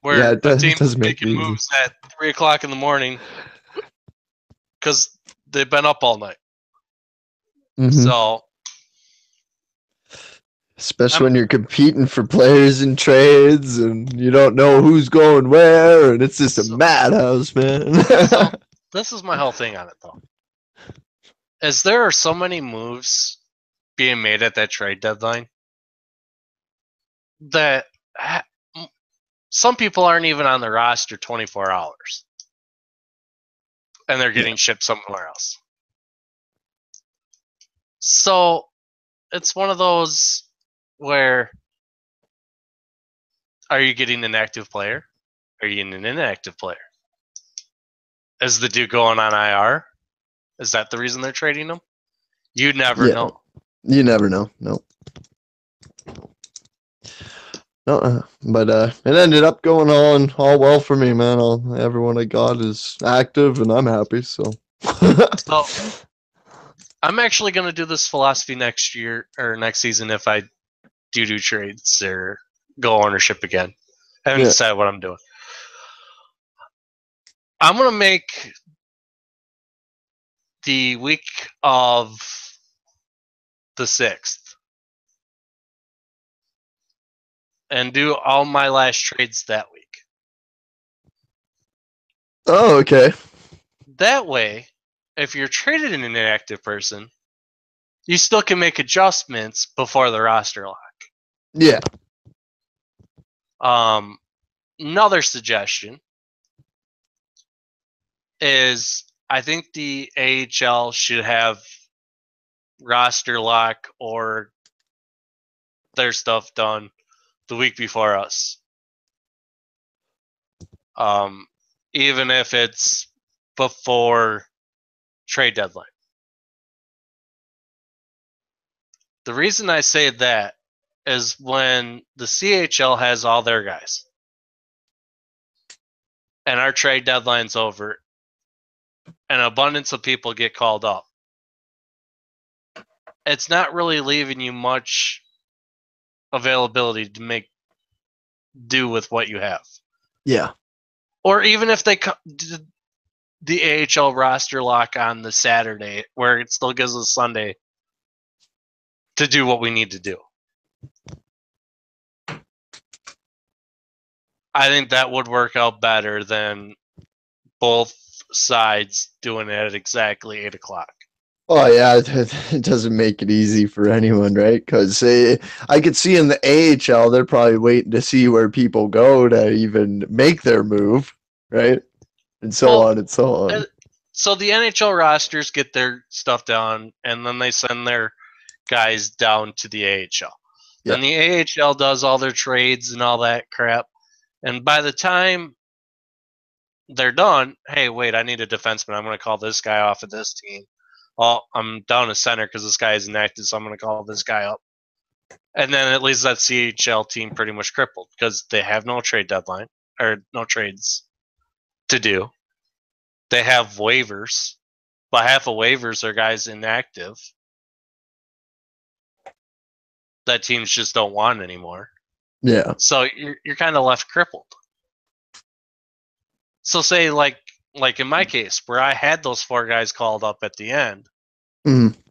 Where a team's making moves at 3 o'clock in the morning because they've been up all night. Mm-hmm. So, especially when you're competing for players and trades and you don't know who's going where, and it's just a madhouse, man. So this is my whole thing on it, though. Is there are so many moves being made at that trade deadline that some people aren't even on the roster 24 hours. And they're getting shipped somewhere else. So it's one of those where, are you getting an active player? Are you getting an inactive player? Is the dude going on IR? Is that the reason they're trading him? You never know. You never know. No. But it ended up going on all well for me, man. Everyone I got is active, and I'm happy. So I'm actually going to do this philosophy next year or next season if I do trades or go ownership again. I haven't decided what I'm doing. I'm going to make the week of the 6th and do all my last trades that week. Oh, okay. That way, if you're traded in an inactive person, you still can make adjustments before the roster lock. Yeah. Another suggestion is I think the AHL should have roster lock or their stuff done the week before us. Even if it's before trade deadline. The reason I say that is when the CHL has all their guys and our trade deadline's over, an abundance of people get called up. It's not really leaving you much availability to make do with what you have. Yeah. Or even if they the AHL roster lock on the Saturday, where it still gives us Sunday to do what we need to do. I think that would work out better than both sides doing it at exactly 8 o'clock. Oh, yeah, it doesn't make it easy for anyone, right? Because I could see in the AHL, they're probably waiting to see where people go to even make their move, right? And so on and so on. So the NHL rosters get their stuff down, and then they send their guys down to the AHL. Yeah. Then the AHL does all their trades and all that crap. And by the time they're done. Hey, wait, I need a defenseman. I'm going to call this guy off of this team. Well, I'm down a center because this guy is inactive, so I'm going to call this guy up. And then it leaves that CHL team pretty much crippled because they have no trade deadline or no trades to do. They have waivers, but half of waivers are guys inactive that teams just don't want anymore. Yeah. So you're kind of left crippled. So say like in my case where I had those 4 guys called up at the end,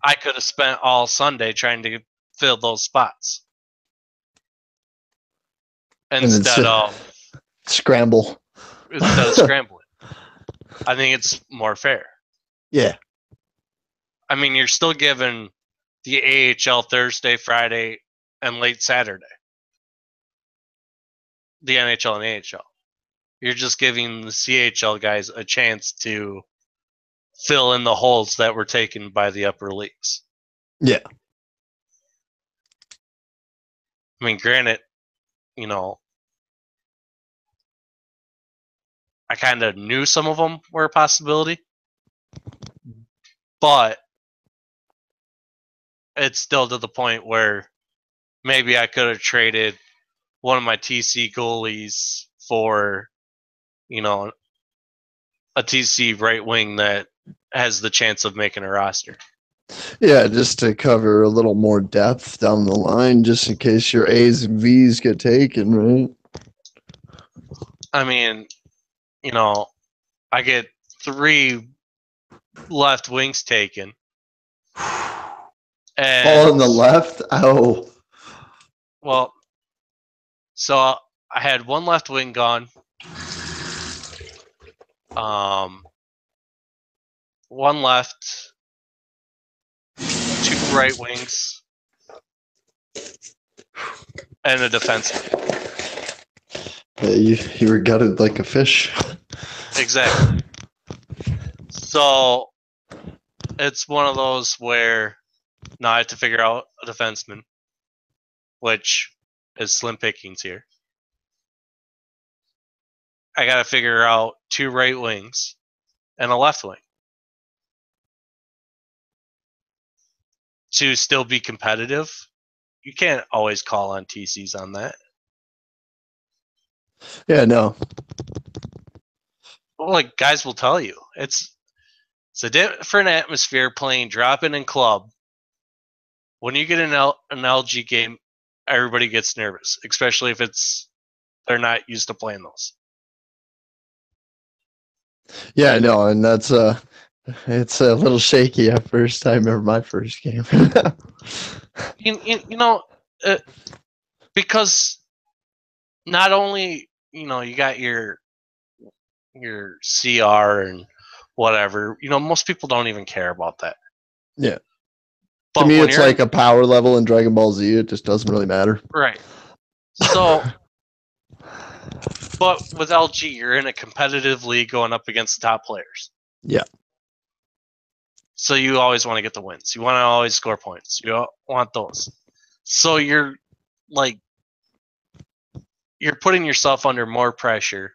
I could have spent all Sunday trying to fill those spots instead of scramble. Instead of scrambling. I think it's more fair. Yeah. I mean, you're still given the AHL Thursday, Friday, and late Saturday. The NHL and AHL. You're just giving the CHL guys a chance to fill in the holes that were taken by the upper leagues. Yeah. I mean, granted, you know, I kind of knew some of them were a possibility, but it's still to the point where maybe I could have traded one of my TC goalies for, you know, a TC right wing that has the chance of making a roster. Yeah, just to cover a little more depth down the line, just in case your A's and V's get taken, right? I mean, you know, I get 3 left wings taken. And, all on the left? Oh. Well, so I had 1 left wing gone. 1 left. 2 right wings. And a defenseman. You were gutted like a fish. Exactly. So it's one of those where now I have to figure out a defenseman, which is slim pickings here. I got to figure out 2 right wings and a left wing to still be competitive. You can't always call on TCs on that. Yeah, no. Well, like guys will tell you, it's a different atmosphere playing drop-in and club. When you get an LG game, everybody gets nervous, especially if they're not used to playing those. Yeah, no, and that's it's a little shaky at first. I remember my first game. you know, because not only you got your CR and whatever. Most people don't even care about that. Yeah. But to me, it's like a power level in Dragon Ball Z. It just doesn't really matter. Right. So, but with LG, you're in a competitive league going up against the top players. Yeah. So you always want to get the wins. You want to always score points. You want those. So you're putting yourself under more pressure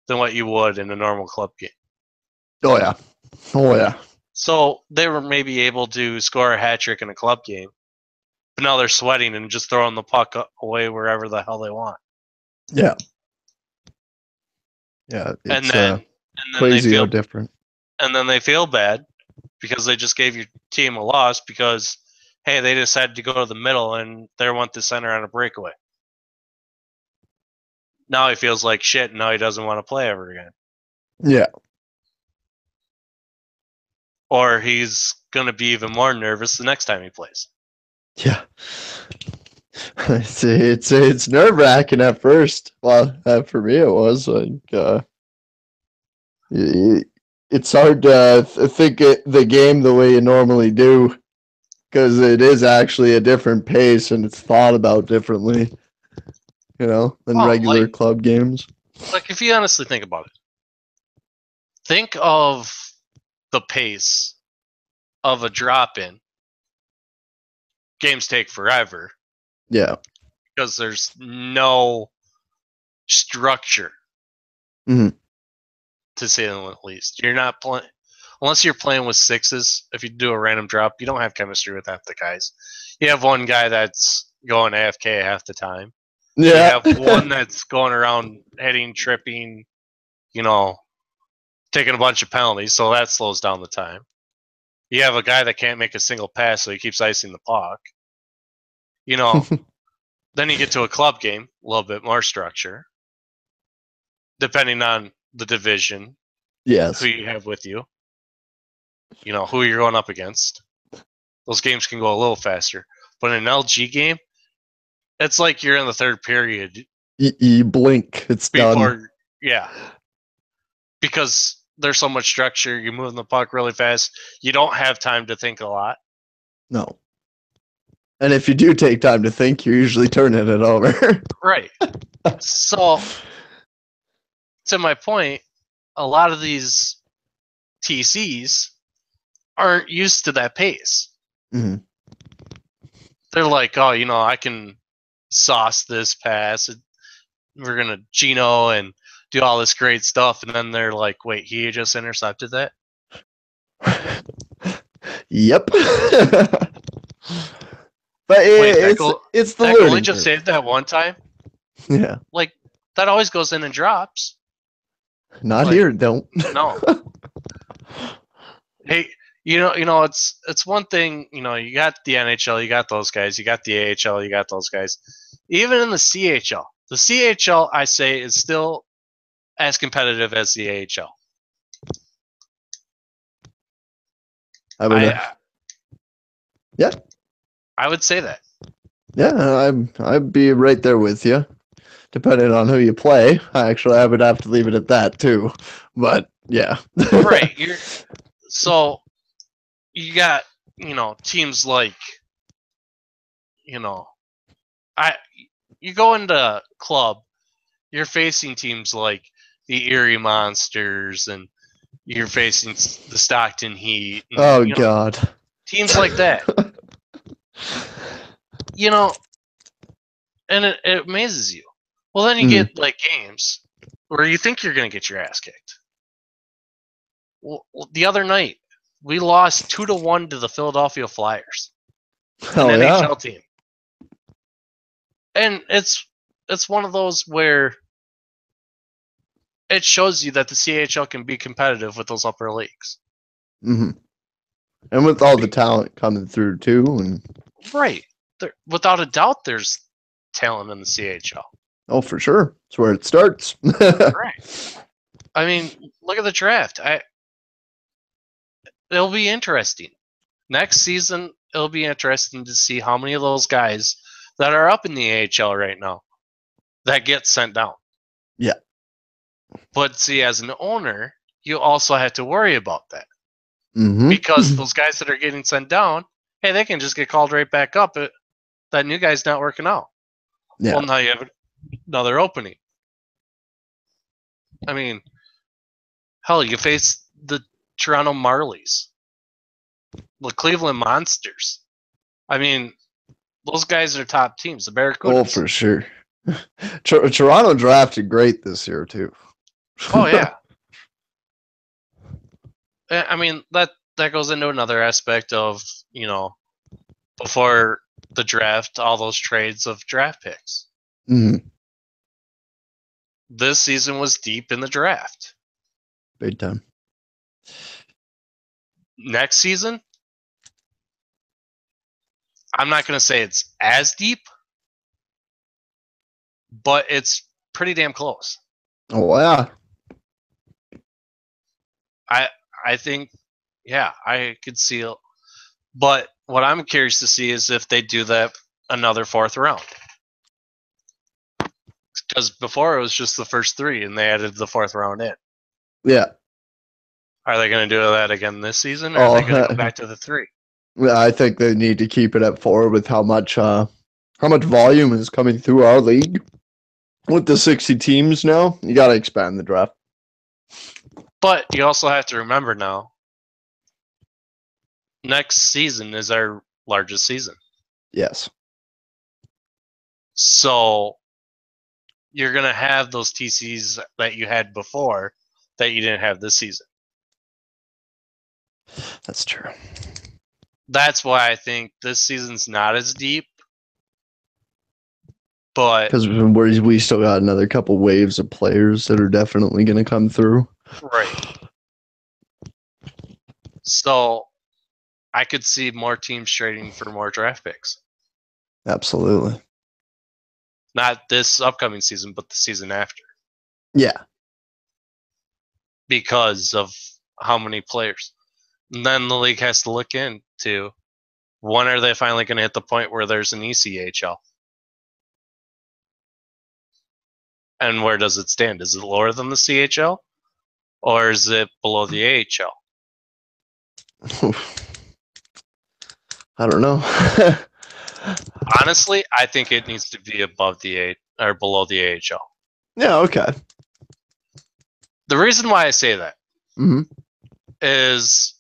than what you would in a normal club game. Oh yeah. Oh yeah. So they were maybe able to score a hat trick in a club game, but now they're sweating and just throwing the puck away wherever the hell they want. Yeah. Yeah. It's and then crazy they feel different. And then they feel bad because they just gave your team a loss because, hey, they decided to go to the middle and they want the center on a breakaway. Now he feels like shit and now he doesn't want to play ever again. Yeah. Or he's going to be even more nervous the next time he plays. Yeah. It's nerve-wracking at first. Well, for me it was like it's hard to think the game the way you normally do because it is actually a different pace and it's thought about differently, than regular club games. Like if you honestly think about it, think of the pace of a drop-in. Games take forever. Yeah. Because there's no structure. Mm-hmm. to say the least. You're not playing unless you're playing with sixes. If you do a random drop, you don't have chemistry with half the guys. You have one guy that's going AFK half the time. You Yeah. have one that's going around hitting, tripping, taking a bunch of penalties, so that slows down the time. You have a guy that can't make a single pass, so he keeps icing the puck. Then you get to a club game, a little bit more structure, depending on the division, Yes. who you have with you, who you're going up against. Those games can go a little faster. But in an LG game, it's like you're in the third period. You blink, it's done. Yeah. Because there's so much structure, you're moving the puck really fast. You don't have time to think a lot. No. And if you do take time to think, you're usually turning it over. Right. So, to my point, a lot of these TCs aren't used to that pace. Mm-hmm. They're like, oh, I can sauce this pass. We're going to Gino and do all this great stuff. And then they're like, wait, he just intercepted that? Yep. But it's the learning only just saved that one time? Yeah. Like, that always goes in and drops. Not here, don't. No. Hey, it's one thing, you got the NHL, you got those guys, you got the AHL, you got those guys. Even in the CHL. The CHL, I say, is still as competitive as the AHL. Yeah. I would say that. Yeah, I'd be right there with you. Depending on who you play. I would have to leave it at that too. But yeah. Right. So you got, teams like, you go into club, you're facing teams like the Erie Monsters, and you're facing the Stockton Heat. And, oh, God. Teams like that. And it amazes you. Well, then you get like games where you think you're going to get your ass kicked. Well, the other night, we lost 2-1 to the Philadelphia Flyers, an NHL team. And it's one of those where it shows you that the CHL can be competitive with those upper leagues. Mm-hmm. And with all the talent coming through too, and right, without a doubt, there's talent in the CHL. Oh, for sure, it's where it starts. Right. I mean, look at the draft. It'll be interesting. Next season, it'll be interesting to see how many of those guys that are up in the AHL right now that get sent down. Yeah. But see, as an owner, you also have to worry about that. Mm-hmm. Because those guys that are getting sent down, hey, they can just get called right back up. That new guy's not working out. Yeah. Well, now you have another opening. I mean, hell, you face the Toronto Marlies, the Cleveland Monsters. I mean, those guys are top teams. The Barracudas. Oh, for sure. Toronto drafted great this year too. Oh yeah. I mean, that goes into another aspect of, before the draft, all those trades of draft picks. Mm-hmm. This season was deep in the draft. Big time. Next season, I'm not going to say it's as deep, but it's pretty damn close. Oh, yeah. I think, yeah, I could see it. But what I'm curious to see is if they do that another fourth round. Because before it was just the first three, and they added the fourth round in. Yeah. Are they going to do that again this season, or are they going to go back to the three? Yeah, I think they need to keep it at 4 with how much volume is coming through our league. With the 60 teams now, you got to expand the draft. But you also have to remember now, next season is our largest season. Yes. So you're going to have those TCs that you had before that you didn't have this season. That's true. That's why I think this season's not as deep. But because we still got another couple waves of players that are definitely going to come through. Right. So I could see more teams trading for more draft picks. Absolutely. Not this upcoming season, but the season after. Yeah. Because of how many players. And then the league has to look into when are they finally going to hit the point where there's an ECHL? And where does it stand? Is it lower than the CHL? Or is it below the AHL? I don't know. Honestly, I think it needs to be above the or below the AHL. Yeah, okay. The reason why I say that Mm-hmm. is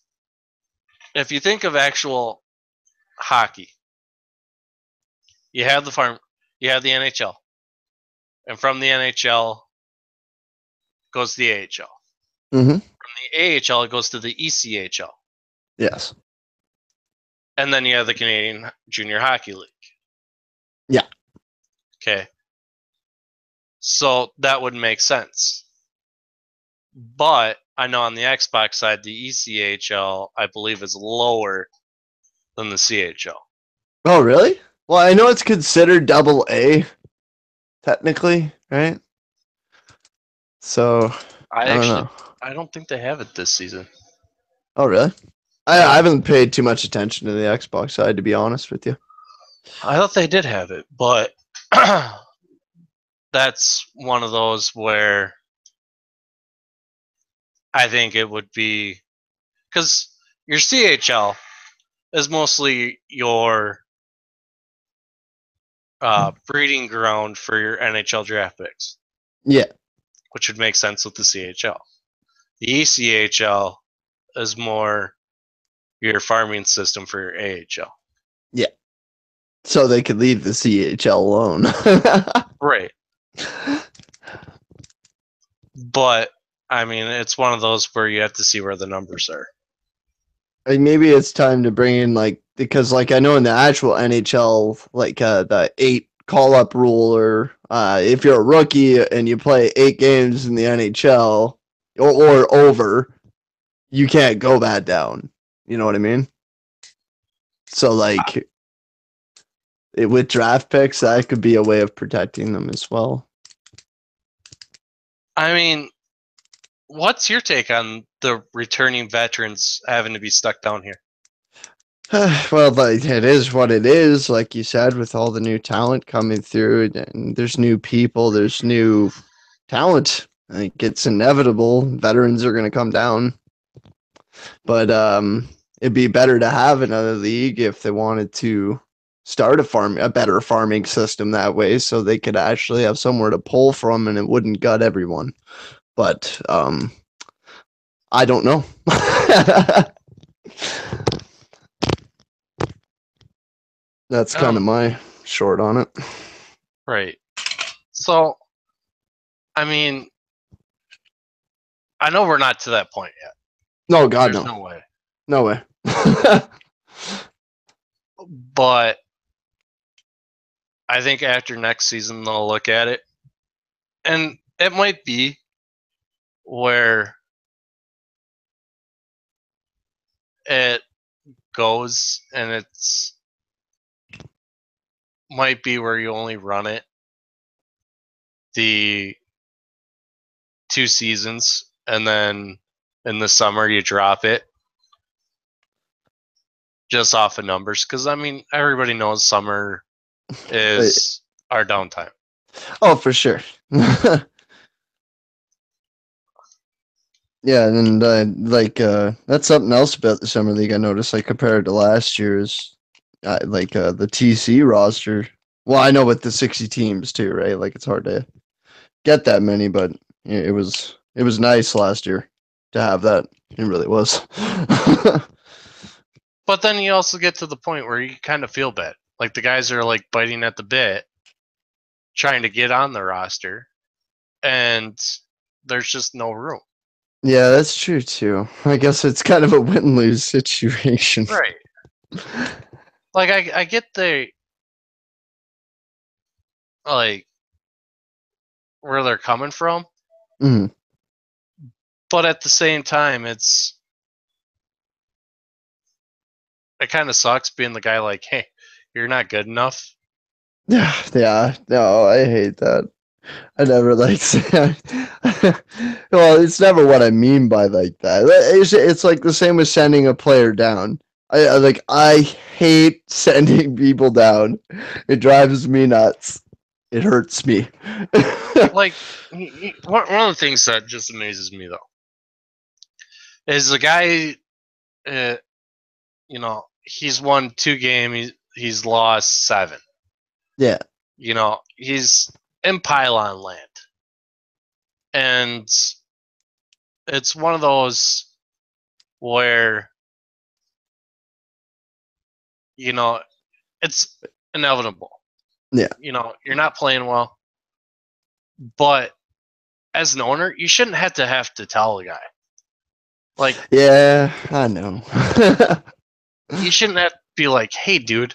if you think of actual hockey, you have the NHL, and from the NHL goes to the AHL. Mm-hmm. From the AHL, it goes to the ECHL. Yes. And then you have the Canadian Junior Hockey League. Yeah. Okay. So that would make sense. But I know on the Xbox side, the ECHL, I believe, is lower than the CHL. Oh, really? Well, I know it's considered double A, technically, right? So, I don't know. I don't think they have it this season. Oh, really? I haven't paid too much attention to the Xbox side, to be honest with you. I thought they did have it, but that's one of those where I think it would be because your CHL is mostly your breeding ground for your NHL draft picks. Yeah. Which would make sense with the CHL. The ECHL is more your farming system for your AHL. Yeah. So they could leave the CHL alone. Right. But, I mean, it's one of those where you have to see where the numbers are. Like maybe it's time to bring in because I know in the actual NHL the 8 call up rule, or if you're a rookie and you play 8 games in the NHL or over, you can't go back down. You know what I mean? So with draft picks, that could be a way of protecting them as well. I mean, what's your take on the returning veterans having to be stuck down here? Well, it is what it is, like you said, with all the new talent coming through, and there's new people, there's new talent. I think it's inevitable. Veterans are going to come down, but it'd be better to have another league if they wanted to start a better farming system that way, so they could actually have somewhere to pull from, and it wouldn't gut everyone. But I don't know. That's kind of my short on it. Right. So, I mean, I know we're not to that point yet. No, God, There's no. no way. No way. But I think after next season, they'll look at it. And it might be where it goes and it's might be where you only run it the 2 seasons and then in the summer you drop it just off of numbers, because I mean everybody knows summer is our downtime. Oh, for sure. Yeah, and that's something else about the summer league I noticed, compared to last year's, the TC roster. Well, I know with the 60 teams too, right? It's hard to get that many, but it was nice last year to have that. It really was. But then you also get to the point where you kind of feel bad. Like the guys are biting at the bit, trying to get on the roster, and there's just no room. Yeah, that's true too. I guess it's kind of a win-lose situation. Right. Like I get the like where they're coming from, Mm. but at the same time, it kind of sucks being the guy like, hey, you're not good enough. Yeah, yeah. No, I hate that. I never like say. Well, it's never what I mean by like that. It's like the same as sending a player down. I hate sending people down. It drives me nuts. It hurts me. Like one of the things that just amazes me though is the guy. Uh, he's won 2 games. He's lost 7. Yeah. He's in pylon land, and it's one of those where it's inevitable. Yeah. You're not playing well, but as an owner, you shouldn't have to tell the guy. Like, Yeah, I know. you shouldn't have to be like, "Hey, dude,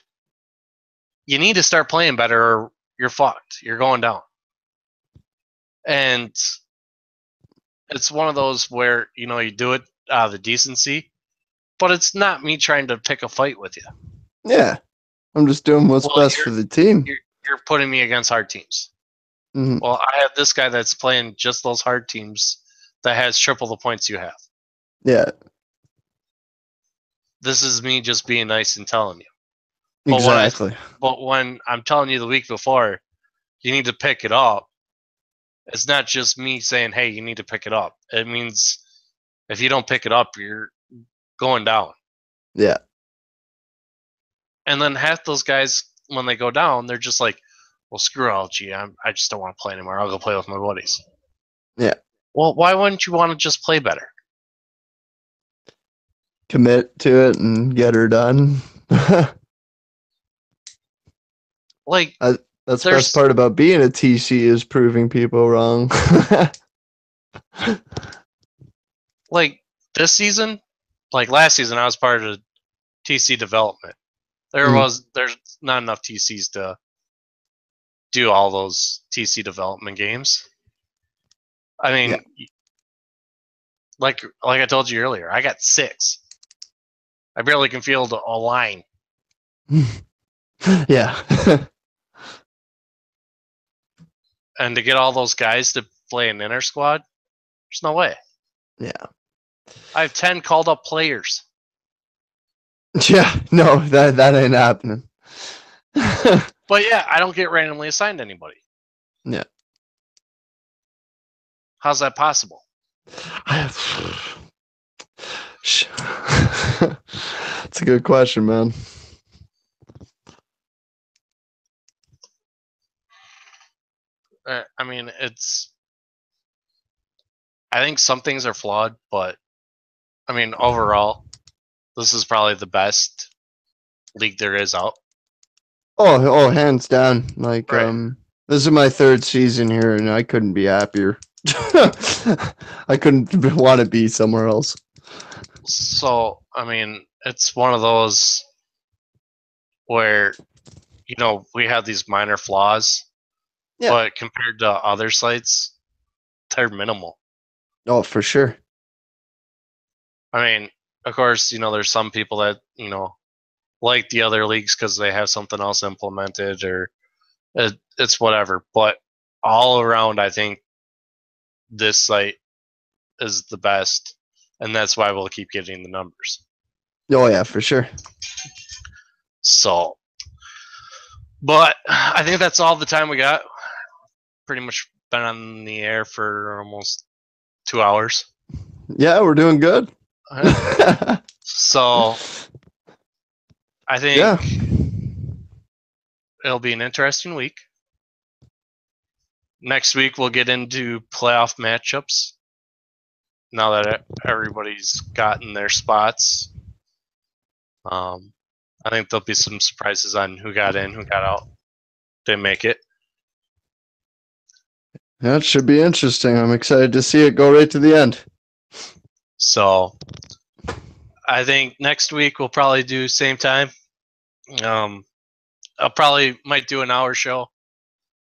you need to start playing better, or you're fucked. You're going down." And it's one of those where you do it out of the decency, but it's not me trying to pick a fight with you. Yeah. I'm just doing what's Well, best for the team. you're putting me against hard teams. Mhm. Well, I have this guy that's playing just those hard teams that has triple the points you have. Yeah, This is me just being nice and telling you. exactly. But when I'm telling you the week before, you need to pick it up. It's not just me saying, "Hey, you need to pick it up." It means if you don't pick it up, you're going down. Yeah. And then half those guys, when they go down, they're just like, "Well, screw LG. I just don't want to play anymore. I'll go play with my buddies." Yeah. Well, why wouldn't you want to just play better? Commit to it and get her done. Like, That's the best there's part about being a TC is proving people wrong. like this season, like last season, I was part of TC development. There's not enough TCs to do all those TC development games. I Yeah. mean, like I told you earlier, I got 6. I barely can field a line. Yeah. And to get all those guys to play an inner squad, there's no way. Yeah. I have 10 called up players. Yeah. No, that ain't happening. But yeah, I don't get randomly assigned anybody. Yeah. How's that possible? That's a good question, man. I mean, I think some things are flawed, but I mean, overall, this is probably the best league there is out. Oh, hands down. Like, Right. this is my 3rd season here, and I couldn't be happier. I couldn't want to be somewhere else. So, I mean, it's one of those where, we have these minor flaws, Yeah. but compared to other sites, they're minimal. Oh, for sure. I mean, of course, there's some people that, like the other leagues because they have something else implemented or it's whatever. But all around, I think this site is the best, and that's why we'll keep getting the numbers. Oh, yeah, for sure. So, but I think that's all the time we got. Pretty much been on the air for almost 2 hours. Yeah, we're doing good. So, I think Yeah. it'll be an interesting week. Next week, we'll get into playoff matchups. Now that everybody's gotten their spots, I think there'll be some surprises on who got in, who got out, didn't make it. Yeah, it should be interesting. I'm excited to see it go right to the end. So I think next week we'll probably do same time. I'll probably might do an hour show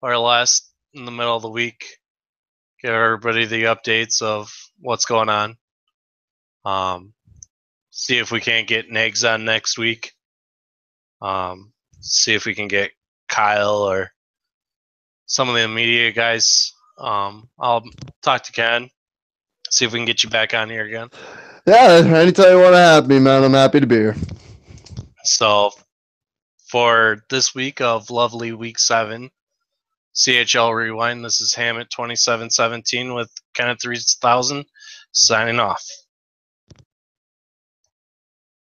or less in the middle of the week. Give everybody the updates of what's going on. See if we can't get Nags on next week. See if we can get Kyle or some of the media guys. I'll talk to Ken. See if we can get you back on here again. Yeah, anytime you want to have me, man, I'm happy to be here. So for this week of lovely week 7, CHL Rewind, this is Hammett 2717 with kenneth3000 signing off.